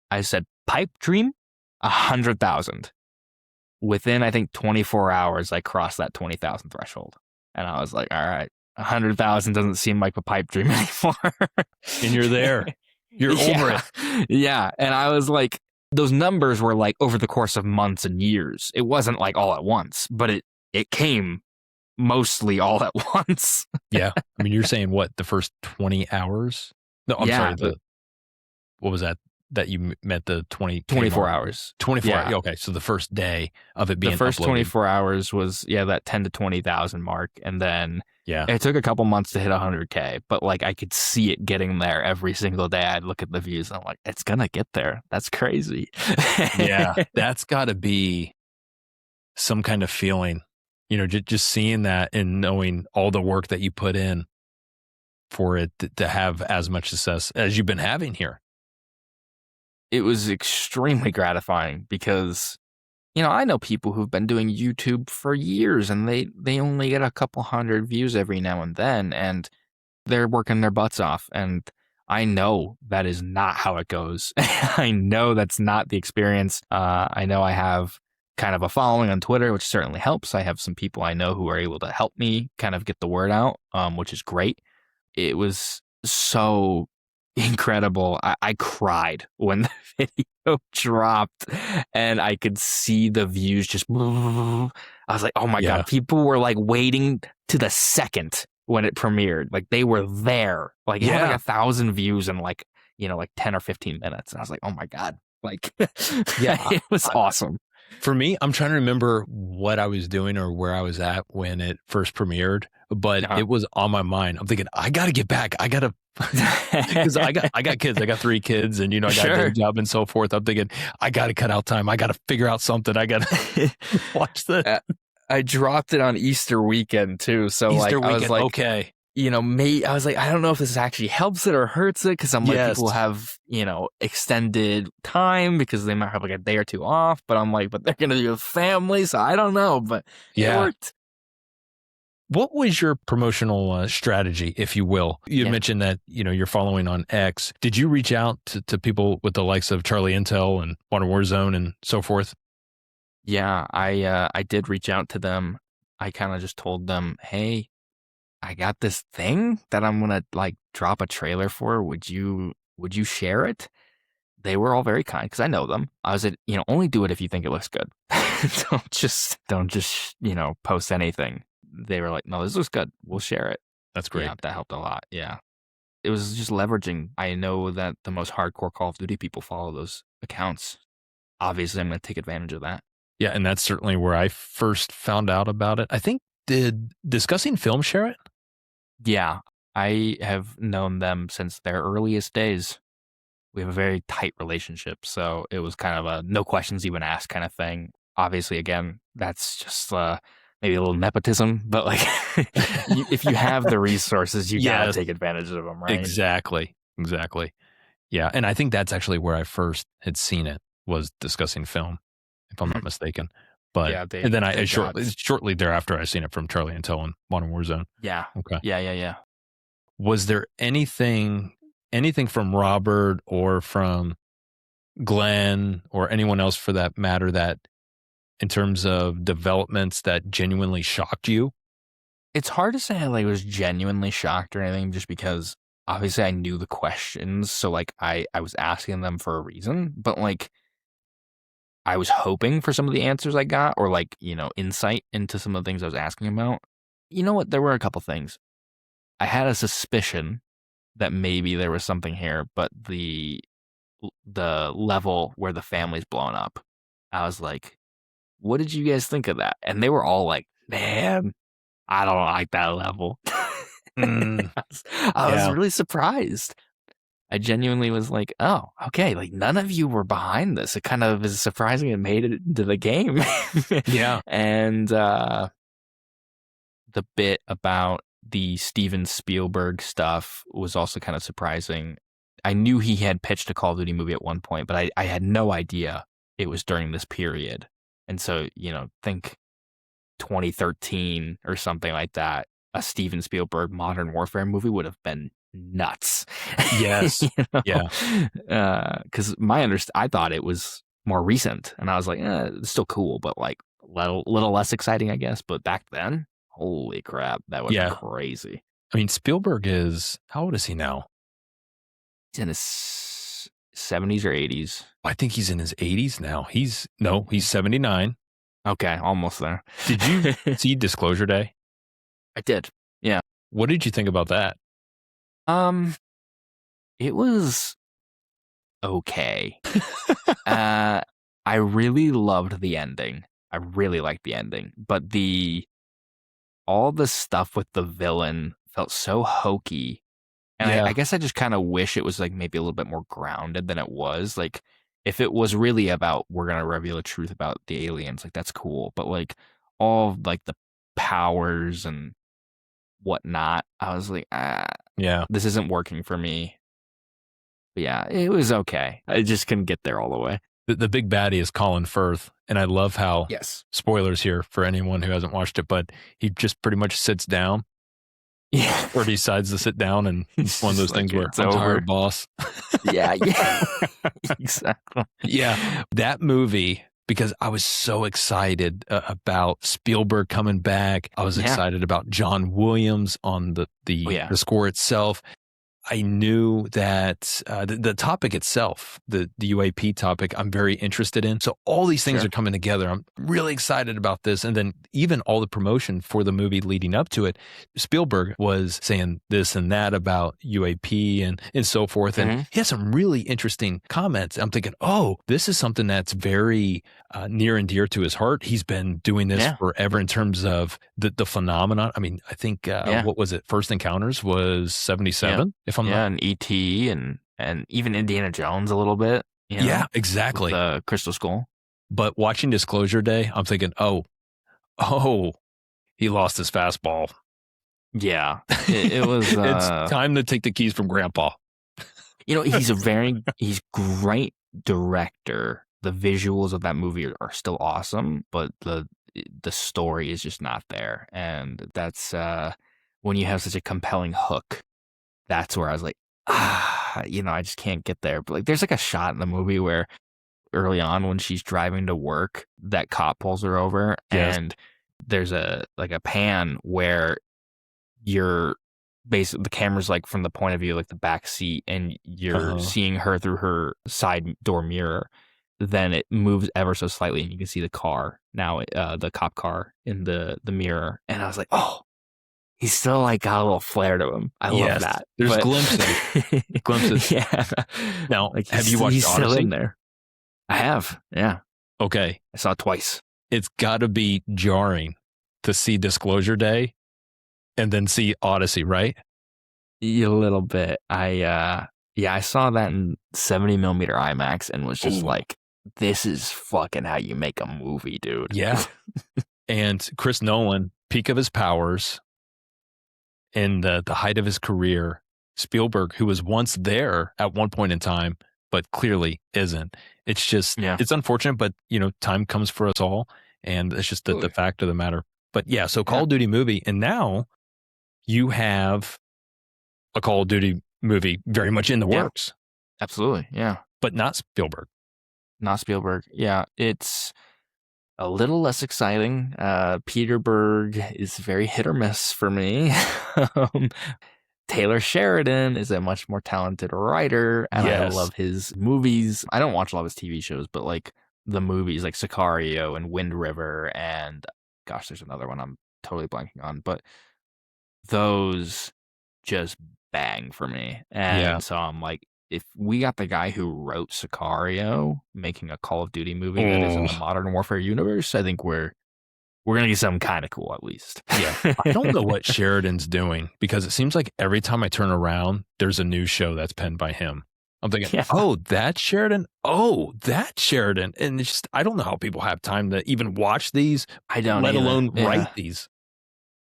I said, pipe dream, 100,000. Within, I think, 24 hours, I crossed that 20,000 threshold. And I was like, all right, 100,000 doesn't seem like a pipe dream anymore. And you're there. You're over it. Yeah. And I was like, those numbers were like over the course of months and years. It wasn't like all at once, but it came mostly all at once. Yeah. I mean, you're saying what, the first 20 hours? No, I'm sorry. What was that you meant, the 24 hours. 24 hours. Okay. So the first day of it being the first uploaded. 24 hours was, that 10 to 20,000 mark. And then it took a couple months to hit 100K, but like I could see it getting there every single day. I'd look at the views and I'm like, it's going to get there. That's crazy. Yeah. That's got to be some kind of feeling, just seeing that and knowing all the work that you put in for it to have as much success as you've been having here. It was extremely gratifying because, I know people who've been doing YouTube for years and they only get a couple hundred views every now and then, and they're working their butts off. And I know that is not how it goes. I know that's not the experience. I know I have kind of a following on Twitter, which certainly helps. I have some people I know who are able to help me kind of get the word out, which is great. It was so incredible. I cried when the video dropped and I could see the views just, I was like, oh my God, people were like waiting to the second when it premiered. Like they were there. Like it had like 1,000 views in like 10 or 15 minutes. And I was like, oh my God. Like, it was awesome. For me, I'm trying to remember what I was doing or where I was at when it first premiered, but it was on my mind. I'm thinking, I got to get back. I got to, because I got kids. I got 3 kids and, I got a day job and so forth. I'm thinking, I got to cut out time. I got to figure out something. I got to watch this. I dropped it on Easter weekend too. So I was like, okay. I was like, I don't know if this actually helps it or hurts it, because I'm like, people have, extended time because they might have like a day or two off, but I'm like, but they're going to be with family, so I don't know, but it worked. What was your promotional strategy, if you will? You mentioned that, you're following on X. Did you reach out to people with the likes of Charlie Intel and Modern Warzone and so forth? Yeah, I did reach out to them. I kind of just told them, hey, I got this thing that I'm gonna like drop a trailer for. Would you share it? They were all very kind because I know them. I was only do it if you think it looks good. don't just post anything. They were like, no, this looks good. We'll share it. That's great. Yeah, that helped a lot. Yeah. It was just leveraging. I know that the most hardcore Call of Duty people follow those accounts. Obviously, I'm going to take advantage of that. Yeah, and that's certainly where I first found out about it. I think, did Discussing Film share it? Yeah, I have known them since their earliest days. We have a very tight relationship, so it was kind of a no questions even asked kind of thing. Obviously, again, that's just maybe a little nepotism, but like if you have the resources, you gotta take advantage of them, right? Exactly. Yeah, and I think that's actually where I first had seen it, was Discussing Film, if I'm not mistaken. But Yeah, and then I they shortly thereafter I seen it from Charlie Until and Modern Warzone. Yeah. Okay. Yeah. Was there anything from Robert or from Glenn or anyone else for that matter that in terms of developments that genuinely shocked you? It's hard to say I like was genuinely shocked or anything, just because obviously I knew the questions, so like I was asking them for a reason, but like I was hoping for some of the answers I got, or like, insight into some of the things I was asking about. You know what? There were a couple things. I had a suspicion that maybe there was something here, but the level where the family's blown up, I was like, what did you guys think of that? And they were all like, man, I don't like that level. I was really surprised. I genuinely was like, oh, okay, like none of you were behind this. It kind of is surprising it made it into the game. Yeah. And the bit about the Steven Spielberg stuff was also kind of surprising. I knew he had pitched a Call of Duty movie at one point, but I had no idea it was during this period. And so, think 2013 or something like that, a Steven Spielberg Modern Warfare movie would have been nuts. Yes. Yeah. Because I thought it was more recent, and I was like, it's still cool, but like little less exciting, I guess. But back then, holy crap, that would be crazy. I mean, Spielberg is, how old is he now? He's in his 70s or 80s. I think he's in his 80s now. He's 79. Okay, almost there. Did you see Disclosure Day? I did. Yeah. What did you think about that? It was okay. I really loved the ending. I really liked the ending, but all the stuff with the villain felt so hokey. And I guess I just kind of wish it was like maybe a little bit more grounded than it was. Like if it was really about, we're going to reveal the truth about the aliens, like that's cool. But like all like the powers and whatnot, I was like, this isn't working for me. But yeah, it was okay. I just couldn't get there all the way. The big baddie is Colin Firth, and I love how, spoilers here for anyone who hasn't watched it, but he just pretty much sits down. Yeah. Or decides to sit down, and it's one of those things where it's over, boss. Yeah. Exactly. Yeah. That movie, because I was so excited about Spielberg coming back. I was excited about John Williams on the score itself. I knew that the topic itself, the UAP topic, I'm very interested in. So all these things are coming together. I'm really excited about this. And then even all the promotion for the movie leading up to it, Spielberg was saying this and that about UAP and so forth. And he had some really interesting comments. I'm thinking, oh, this is something that's very near and dear to his heart. He's been doing this forever in terms of the phenomenon. I mean, I think, what was it? First Encounters was 77. If I'm not. And E.T. and even Indiana Jones a little bit. Yeah, exactly. The Crystal Skull. But watching Disclosure Day, I'm thinking, oh, he lost his fastball. Yeah, it was. It's time to take the keys from Grandpa. He's great director. The visuals of that movie are still awesome, but the story is just not there. And that's when you have such a compelling hook. That's where I was like, I just can't get there. But like, there's like a shot in the movie where early on when she's driving to work, that cop pulls her over, and there's a pan where the camera's like from the point of view, like the back seat, and you're seeing her through her side door mirror. Then it moves ever so slightly, and you can see the car now, the cop car in the mirror. And I was like, oh. He's still like got a little flair to him. I love that. There's glimpses. Yeah. Now, have you watched He's Odyssey? Still in there. I have. Yeah. Okay. I saw it twice. It's got to be jarring to see Disclosure Day and then see Odyssey, right? A little bit. I saw that in 70 millimeter IMAX and was just like, this is fucking how you make a movie, dude. Yeah. And Chris Nolan, peak of his powers. In the height of his career, Spielberg, who was once there at one point in time, but clearly isn't. It's just, it's unfortunate, but time comes for us all. And it's just the fact of the matter. But yeah, so Call of Duty movie. And now you have a Call of Duty movie very much in the works. Absolutely. Yeah. But not Spielberg. Not Spielberg. Yeah. It's a little less exciting. Peter Berg is very hit or miss for me. Taylor Sheridan is a much more talented writer, and I love his movies. I don't watch a lot of his TV shows, but like the movies like Sicario and Wind River and gosh, there's another one I'm totally blanking on, but those just bang for me. And so I'm like, if we got the guy who wrote Sicario making a Call of Duty movie that is in the Modern Warfare universe, I think we're going to get something kind of cool, at least. Yeah. I don't know what Sheridan's doing because it seems like every time I turn around, there's a new show that's penned by him. I'm thinking, oh, that's Sheridan. Oh, that's Sheridan. And it's just, I don't know how people have time to even watch these, let alone write these.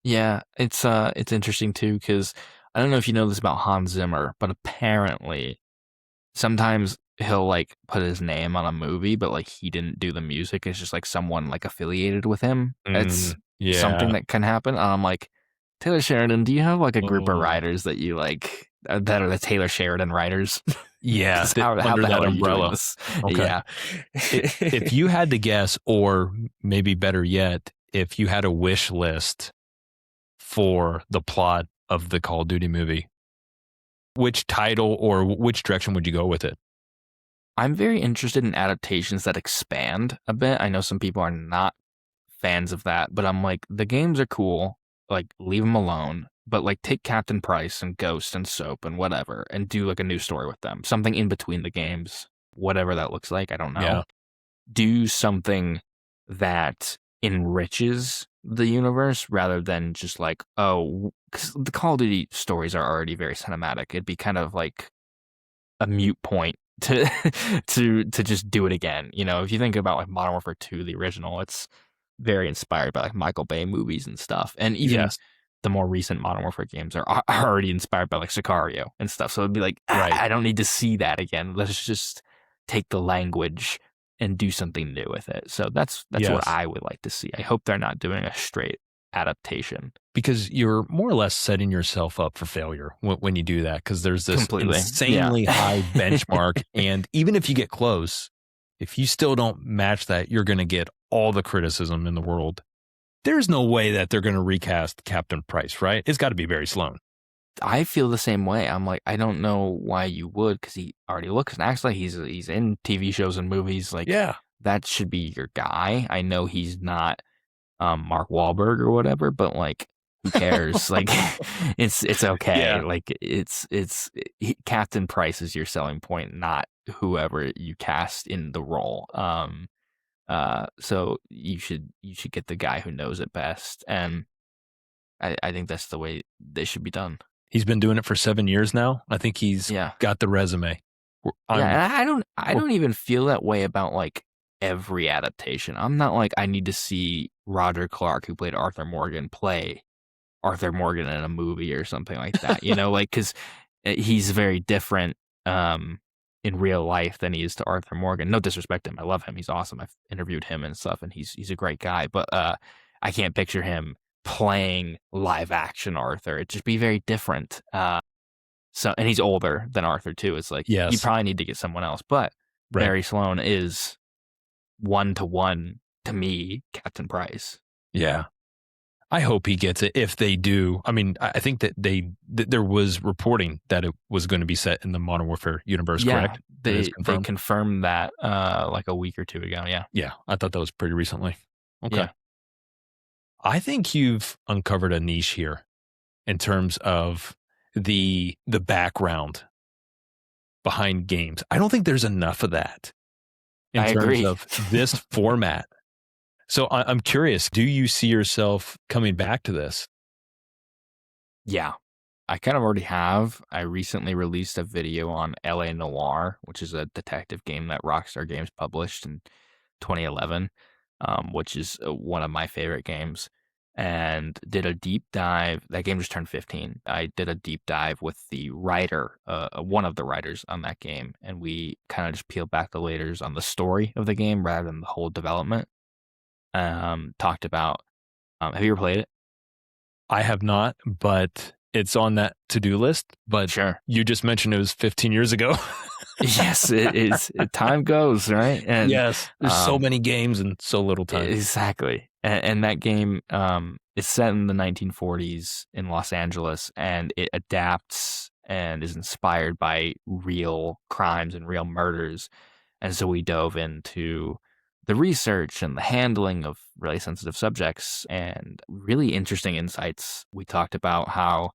Yeah. It's interesting too, because I don't know if you know this about Hans Zimmer, but apparently sometimes he'll like put his name on a movie, but like he didn't do the music. It's just like someone like affiliated with him. It's something that can happen. And I'm like, Taylor Sheridan, do you have like a group of writers that you like that are the Taylor Sheridan writers? Yeah. how the hell are you doing this? Okay. Yeah. If you had to guess, or maybe better yet, if you had a wish list for the plot of the Call of Duty movie, which title or which direction would you go with it? I'm very interested in adaptations that expand a bit. I know some people are not fans of that, but I'm like, the games are cool. Like, leave them alone. But like, take Captain Price and Ghost and Soap and whatever, and do like a new story with them. Something in between the games, whatever that looks like. I don't know. Yeah. Do something that enriches the universe rather than just like, because the Call of Duty stories are already very cinematic. It'd be kind of like a mute point to just do it again. You know, if you think about like Modern Warfare 2, the original, it's very inspired by like Michael Bay movies and stuff. And even the more recent Modern Warfare games are already inspired by like Sicario and stuff. So it'd be like, I don't need to see that again. Let's just take the language and do something new with it. So that's what I would like to see. I hope they're not doing a straight adaptation, because you're more or less setting yourself up for failure when you do that, because there's this insanely high benchmark, and even if you get close, if you still don't match that, you're going to get all the criticism in the world. There's no way that they're going to recast Captain Price, right? It's got to be Barry Sloan. I feel the same way. I'm like, I don't know why you would, because he already looks and acts like he's in TV shows and movies. Like, that should be your guy. I know he's not Mark Wahlberg or whatever, but like, who cares? Like, it's okay. Yeah. Like, Captain Price is your selling point, not whoever you cast in the role. So you should get the guy who knows it best, and I think that's the way they should be done. He's been doing it for 7 years now. I think he's got the resume. And I don't even feel that way about like every adaptation. I'm not like, I need to see Roger Clark, who played Arthur Morgan, play Arthur Morgan in a movie or something like that. You know, like, because he's very different in real life than he is to Arthur Morgan. No disrespect to him. I love him. He's awesome. I've interviewed him and stuff, and he's a great guy. But I can't picture him playing live action Arthur. It'd just be very different. So, and he's older than Arthur too. It's like, you probably need to get someone else. But Barry Sloan is 1-to-1 to me, Captain Price. Yeah. I hope he gets it if they do. I mean, I think that there was reporting that it was going to be set in the Modern Warfare universe, correct? They confirmed that like a week or two ago. Yeah. Yeah. I thought that was pretty recently. Okay. Yeah. I think you've uncovered a niche here in terms of the background behind games. I don't think there's enough of that in terms of this format. So I'm curious, do you see yourself coming back to this? Yeah, I kind of already have. I recently released a video on LA Noire, which is a detective game that Rockstar Games published in 2011, which is one of my favorite games, and did a deep dive. That game just turned 15. I did a deep dive with the writer, one of the writers on that game, and we kind of just peeled back the layers on the story of the game rather than the whole development. talked about. Have you ever played it? I have not, but it's on that to-do list. But Sure. you just mentioned it was 15 years ago. Yes, it is. Time goes, right? And yes, there's so many games and so little time. Exactly. And that game is set in the 1940s in Los Angeles, and it adapts and is inspired by real crimes and real murders. And so we dove into the research and the handling of really sensitive subjects and really interesting insights. We talked about how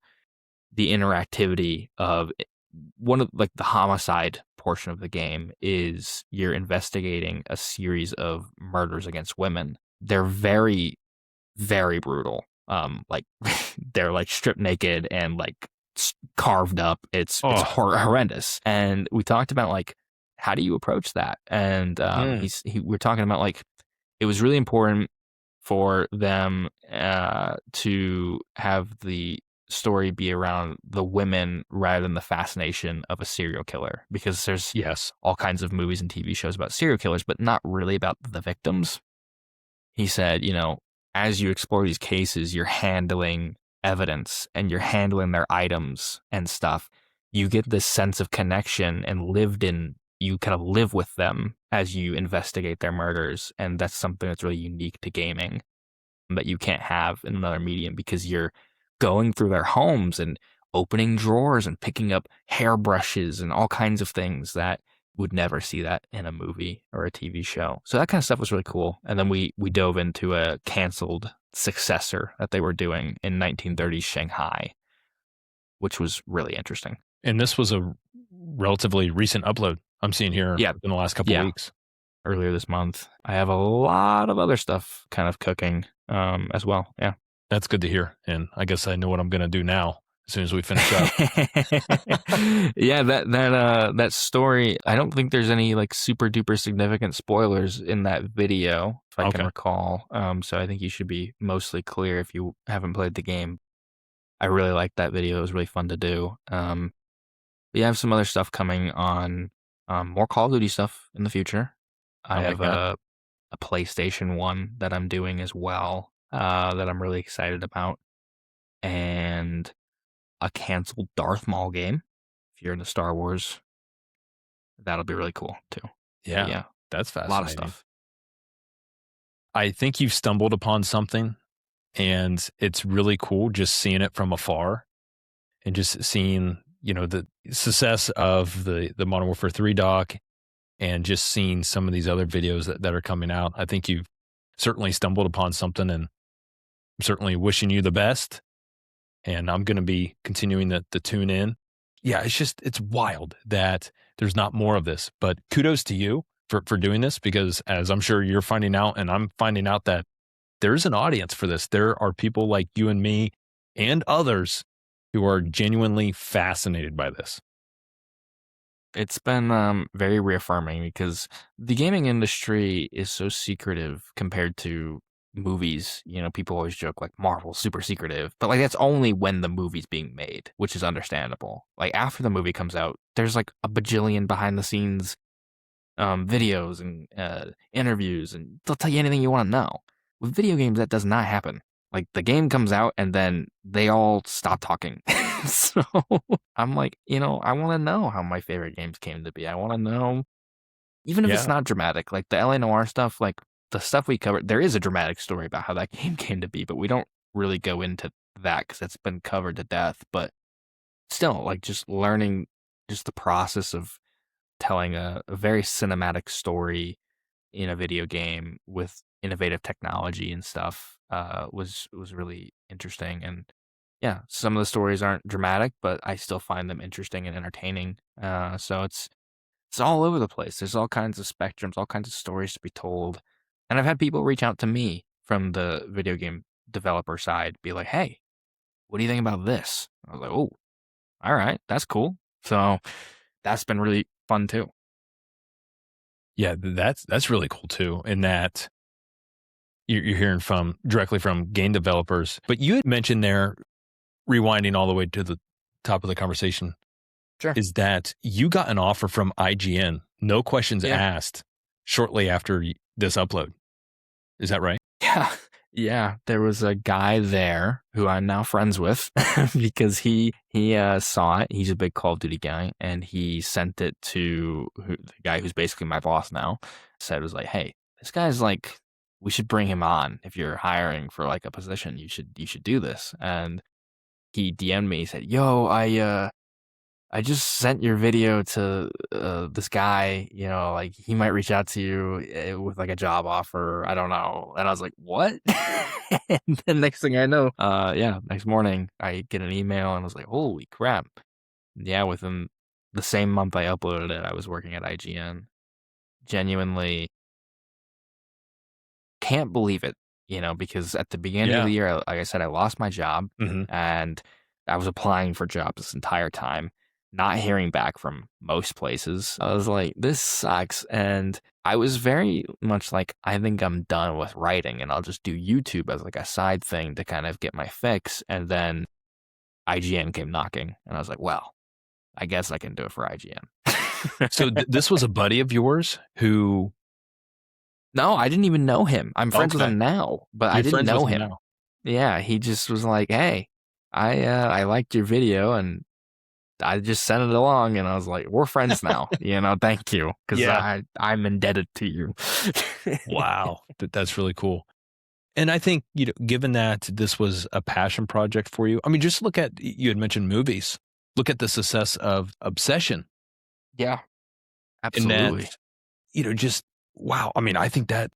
the interactivity of one of like the homicide portion of the game is you're investigating a series of murders against women. They're very, very brutal. Like they're like stripped naked and like carved up. It's horrendous. And we talked about like, how do you approach that? And we're talking about like, it was really important for them to have the story be around the women rather than the fascination of a serial killer, because there's all kinds of movies and TV shows about serial killers, but not really about the victims. He said, as you explore these cases, you're handling evidence and you're handling their items and stuff. You get this sense of connection and you kind of live with them as you investigate their murders. And that's something that's really unique to gaming that you can't have in another medium, because you're going through their homes and opening drawers and picking up hairbrushes and all kinds of things that would never see that in a movie or a TV show. So that kind of stuff was really cool. And then we dove into a canceled successor that they were doing in 1930s Shanghai, which was really interesting. And this was a relatively recent upload I'm seeing here in the last couple of weeks. Earlier this month. I have a lot of other stuff kind of cooking as well. Yeah. That's good to hear. And I guess I know what I'm going to do now as soon as we finish up. Yeah, that story, I don't think there's any like super duper significant spoilers in that video, if I can recall. So I think you should be mostly clear if you haven't played the game. I really liked that video. It was really fun to do. We have some other stuff coming on, more Call of Duty stuff in the future. I have a PlayStation 1 that I'm doing as well, that I'm really excited about. And a canceled Darth Maul game. If you're into Star Wars, that'll be really cool too. Yeah, that's fascinating. A lot of stuff. I think you've stumbled upon something, and it's really cool just seeing it from afar and just seeing, the success of the Modern Warfare 3 doc, and just seeing some of these other videos that are coming out. I think you've certainly stumbled upon something, and I'm certainly wishing you the best. And I'm going to be continuing to tune in. Yeah, it's wild that there's not more of this. But kudos to you for doing this, because as I'm sure you're finding out, and I'm finding out, that there's an audience for this. There are people like you and me and others who are genuinely fascinated by this. It's been very reaffirming, because the gaming industry is so secretive compared to movies. People always joke like Marvel's super secretive, but like that's only when the movie's being made, which is understandable. Like after the movie comes out, there's like a bajillion behind the scenes videos and interviews, and they'll tell you anything you want to know. With video games, that does not happen. Like the game comes out and then they all stop talking. So I'm like, I want to know how my favorite games came to be. I want to know, even if it's not dramatic, like the LA Noire stuff, like the stuff we covered, there is a dramatic story about how that game came to be, but we don't really go into that because it's been covered to death. But still, like just learning just the process of telling a very cinematic story in a video game with innovative technology and stuff was really interesting. And yeah, some of the stories aren't dramatic, but I still find them interesting and entertaining. So it's all over the place. There's all kinds of spectrums, all kinds of stories to be told. And I've had people reach out to me from the video game developer side, be like, hey, what do you think about this? I was like, oh, all right, that's cool. So that's been really fun too. Yeah, that's really cool too, in that you're hearing directly from game developers. But you had mentioned there, rewinding all the way to the top of the conversation, is that you got an offer from IGN, no questions asked, shortly after this upload. Is that right? Yeah. Yeah. There was a guy there who I'm now friends with because he saw it. He's a big Call of Duty guy, and he sent it to the guy who's basically my boss now. Said, it was like, hey, this guy's like, we should bring him on. If you're hiring for like a position, you should do this. And he DM'd me. He said, yo, I just sent your video to this guy, like he might reach out to you with like a job offer. I don't know. And I was like, what? And then next thing I know, next morning I get an email and I was like, holy crap. Yeah, within the same month I uploaded it, I was working at IGN. Genuinely can't believe it, because at the beginning of the year, like I said, I lost my job and I was applying for jobs this entire time, not hearing back from most places. I was like, this sucks. And I was very much like, I think I'm done with writing and I'll just do YouTube as like a side thing to kind of get my fix. And then IGN came knocking and I was like, well, I guess I can do it for IGN. So this was a buddy of yours who... No, I didn't even know him. I'm friends with him now, but I didn't know him. Yeah, he just was like, hey, I liked your video and I just sent it along, and I was like, we're friends now, thank you, because I'm indebted to you. Wow, that's really cool. And I think, given that this was a passion project for you, I mean, just look at, you had mentioned movies. Look at the success of Obsession. Yeah, absolutely. And that, just, wow. I mean, I think that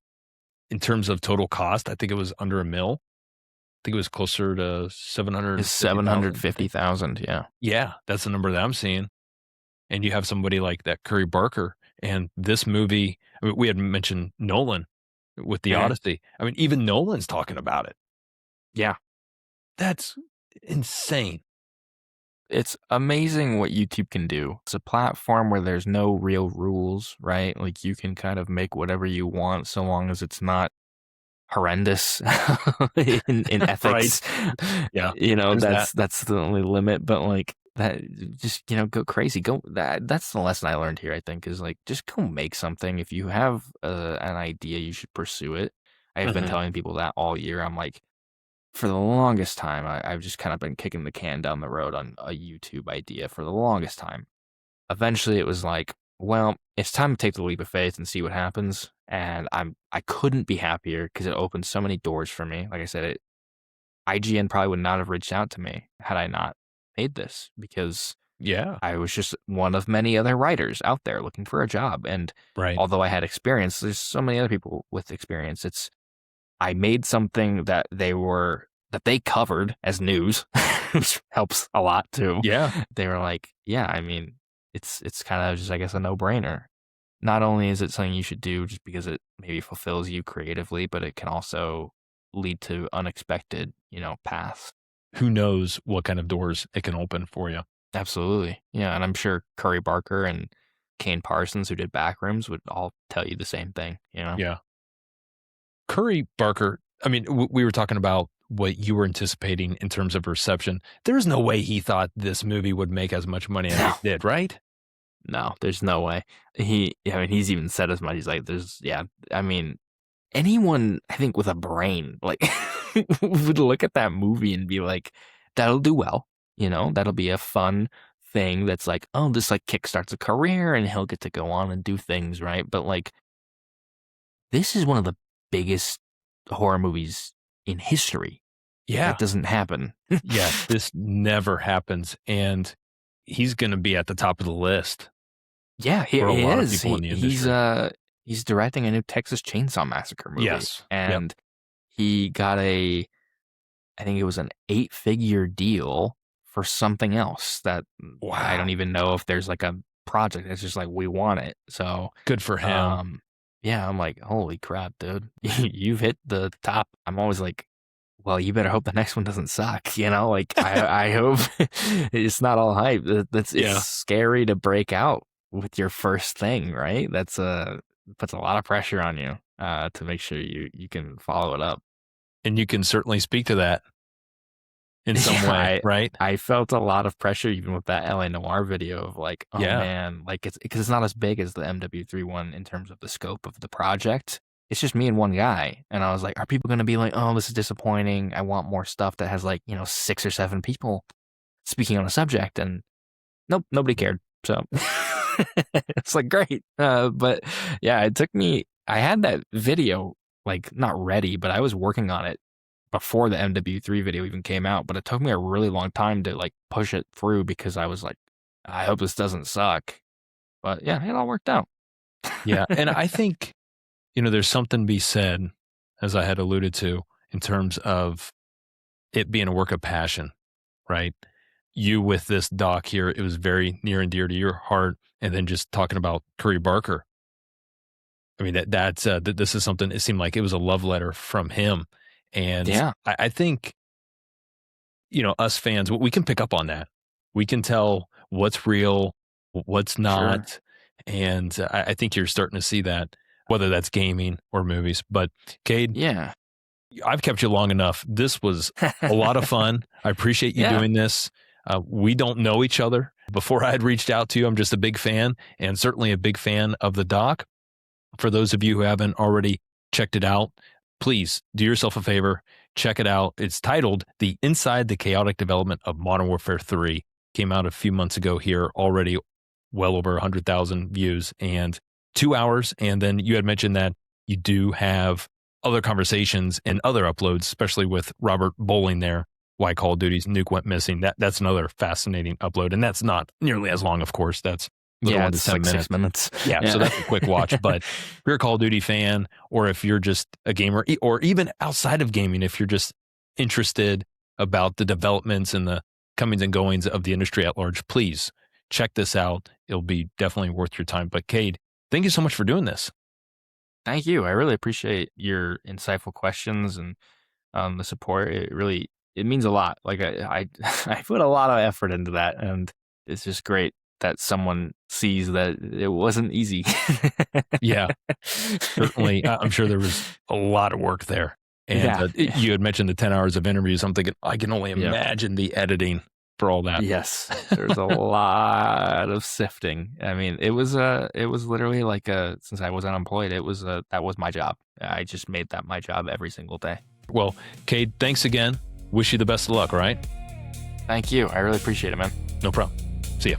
in terms of total cost, I think it was under $1 million. I think it was closer to 750,000. Yeah. Yeah. That's the number that I'm seeing. And you have somebody like that Curry Barker, and this movie, I mean, we had mentioned Nolan with the Odyssey. I mean, even Nolan's talking about it. Yeah. That's insane. It's amazing what YouTube can do. It's a platform where there's no real rules, right? Like you can kind of make whatever you want so long as it's not horrendous in ethics. Right. Yeah. That's the only limit, but like that, just go crazy. That's the lesson I learned here, I think, is like just go make something. If you have an idea, you should pursue it. I've been telling people that all year. I'm like, for the longest time, I've just kind of been kicking the can down the road on a YouTube idea for the longest time. Eventually it was like, well, it's time to take the leap of faith and see what happens. And I couldn't be happier because it opened so many doors for me. Like I said, IGN probably would not have reached out to me had I not made this, because I was just one of many other writers out there looking for a job. And although I had experience, there's so many other people with experience. I made something that they covered as news, which helps a lot too. Yeah. They were like, yeah, I mean, it's kind of just, I guess, a no-brainer. Not only is it something you should do just because it maybe fulfills you creatively, but it can also lead to unexpected, paths. Who knows what kind of doors it can open for you. Absolutely. Yeah. And I'm sure Curry Barker and Kane Parsons, who did Backrooms, would all tell you the same thing, Yeah. Curry Barker, I mean, we were talking about what you were anticipating in terms of reception. There's no way he thought this movie would make as much money as it did, right? No, there's no way. He's even said as much. He's like, anyone, I think, with a brain, like, would look at that movie and be like, that'll do well. That'll be a fun thing that's like, oh, this like kickstarts a career and he'll get to go on and do things, right? But like, this is one of the biggest horror movies in history. Yeah. That doesn't happen. Yeah, this never happens. And he's going to be at the top of the list. Yeah, he is. He's directing a new Texas Chainsaw Massacre movie. Yes. And he got I think it was an 8-figure deal for something else that I don't even know if there's like a project. It's just like, we want it. So good for him. Yeah, I'm like, holy crap, dude. You've hit the top. I'm always like, well, you better hope the next one doesn't suck. Like I hope it's not all hype. It's scary to break out with your first thing, right? That's puts a lot of pressure on you to make sure you can follow it up. And you can certainly speak to that in some way, right? I felt a lot of pressure even with that LA Noire video of like, oh man, like because it's not as big as the MW3 one in terms of the scope of the project. it's just me and one guy. And I was like, are people going to be like, oh, this is disappointing. I want more stuff that has like, 6 or 7 people speaking on a subject. And nope, nobody cared. So it's like, great. But yeah, it took me, I had that video like not ready, but I was working on it before the MW3 video even came out. But it took me a really long time to like push it through because I was like, I hope this doesn't suck. But yeah, it all worked out. Yeah. And I think, there's something to be said, as I had alluded to, in terms of it being a work of passion, right? You with this doc here, it was very near and dear to your heart. And then just talking about Curry Barker. I mean, this is something, it seemed like it was a love letter from him. And yeah, I think, us fans, we can pick up on that. We can tell what's real, what's not. Sure. And I think you're starting to see that, whether that's gaming or movies. But Cade, yeah, I've kept you long enough. This was a lot of fun. I appreciate you doing this. We don't know each other. Before I had reached out to you, I'm just a big fan, and certainly a big fan of the doc. For those of you who haven't already checked it out, please do yourself a favor, check it out. It's titled The Inside the Chaotic Development of Modern Warfare 3. Came out a few months ago here, already well over 100,000 views and 2 hours. And then you had mentioned that you do have other conversations and other uploads, especially with Robert Bowling there, why Call of Duty's Nuke went missing. That's another fascinating upload. And that's not nearly as long, of course. That's it's like 6 minutes. Yeah, so that's a quick watch. But if you're a Call of Duty fan, or if you're just a gamer, or even outside of gaming, if you're just interested about the developments and the comings and goings of the industry at large, please check this out. It'll be definitely worth your time. But Cade, thank you so much for doing this. Thank you. I really appreciate your insightful questions and the support. It means a lot. Like I put a lot of effort into that, and it's just great that someone sees that it wasn't easy. Yeah, certainly. I'm sure there was a lot of work there. And you had mentioned the 10 hours of interviews. I'm thinking, I can only imagine the editing for all that. Yes, there's a lot of sifting. I mean, it was literally like since I was unemployed, that was my job. I just made that my job every single day. Well, Cade, thanks again. Wish you the best of luck, all right? Thank you. I really appreciate it, man. No problem. See ya.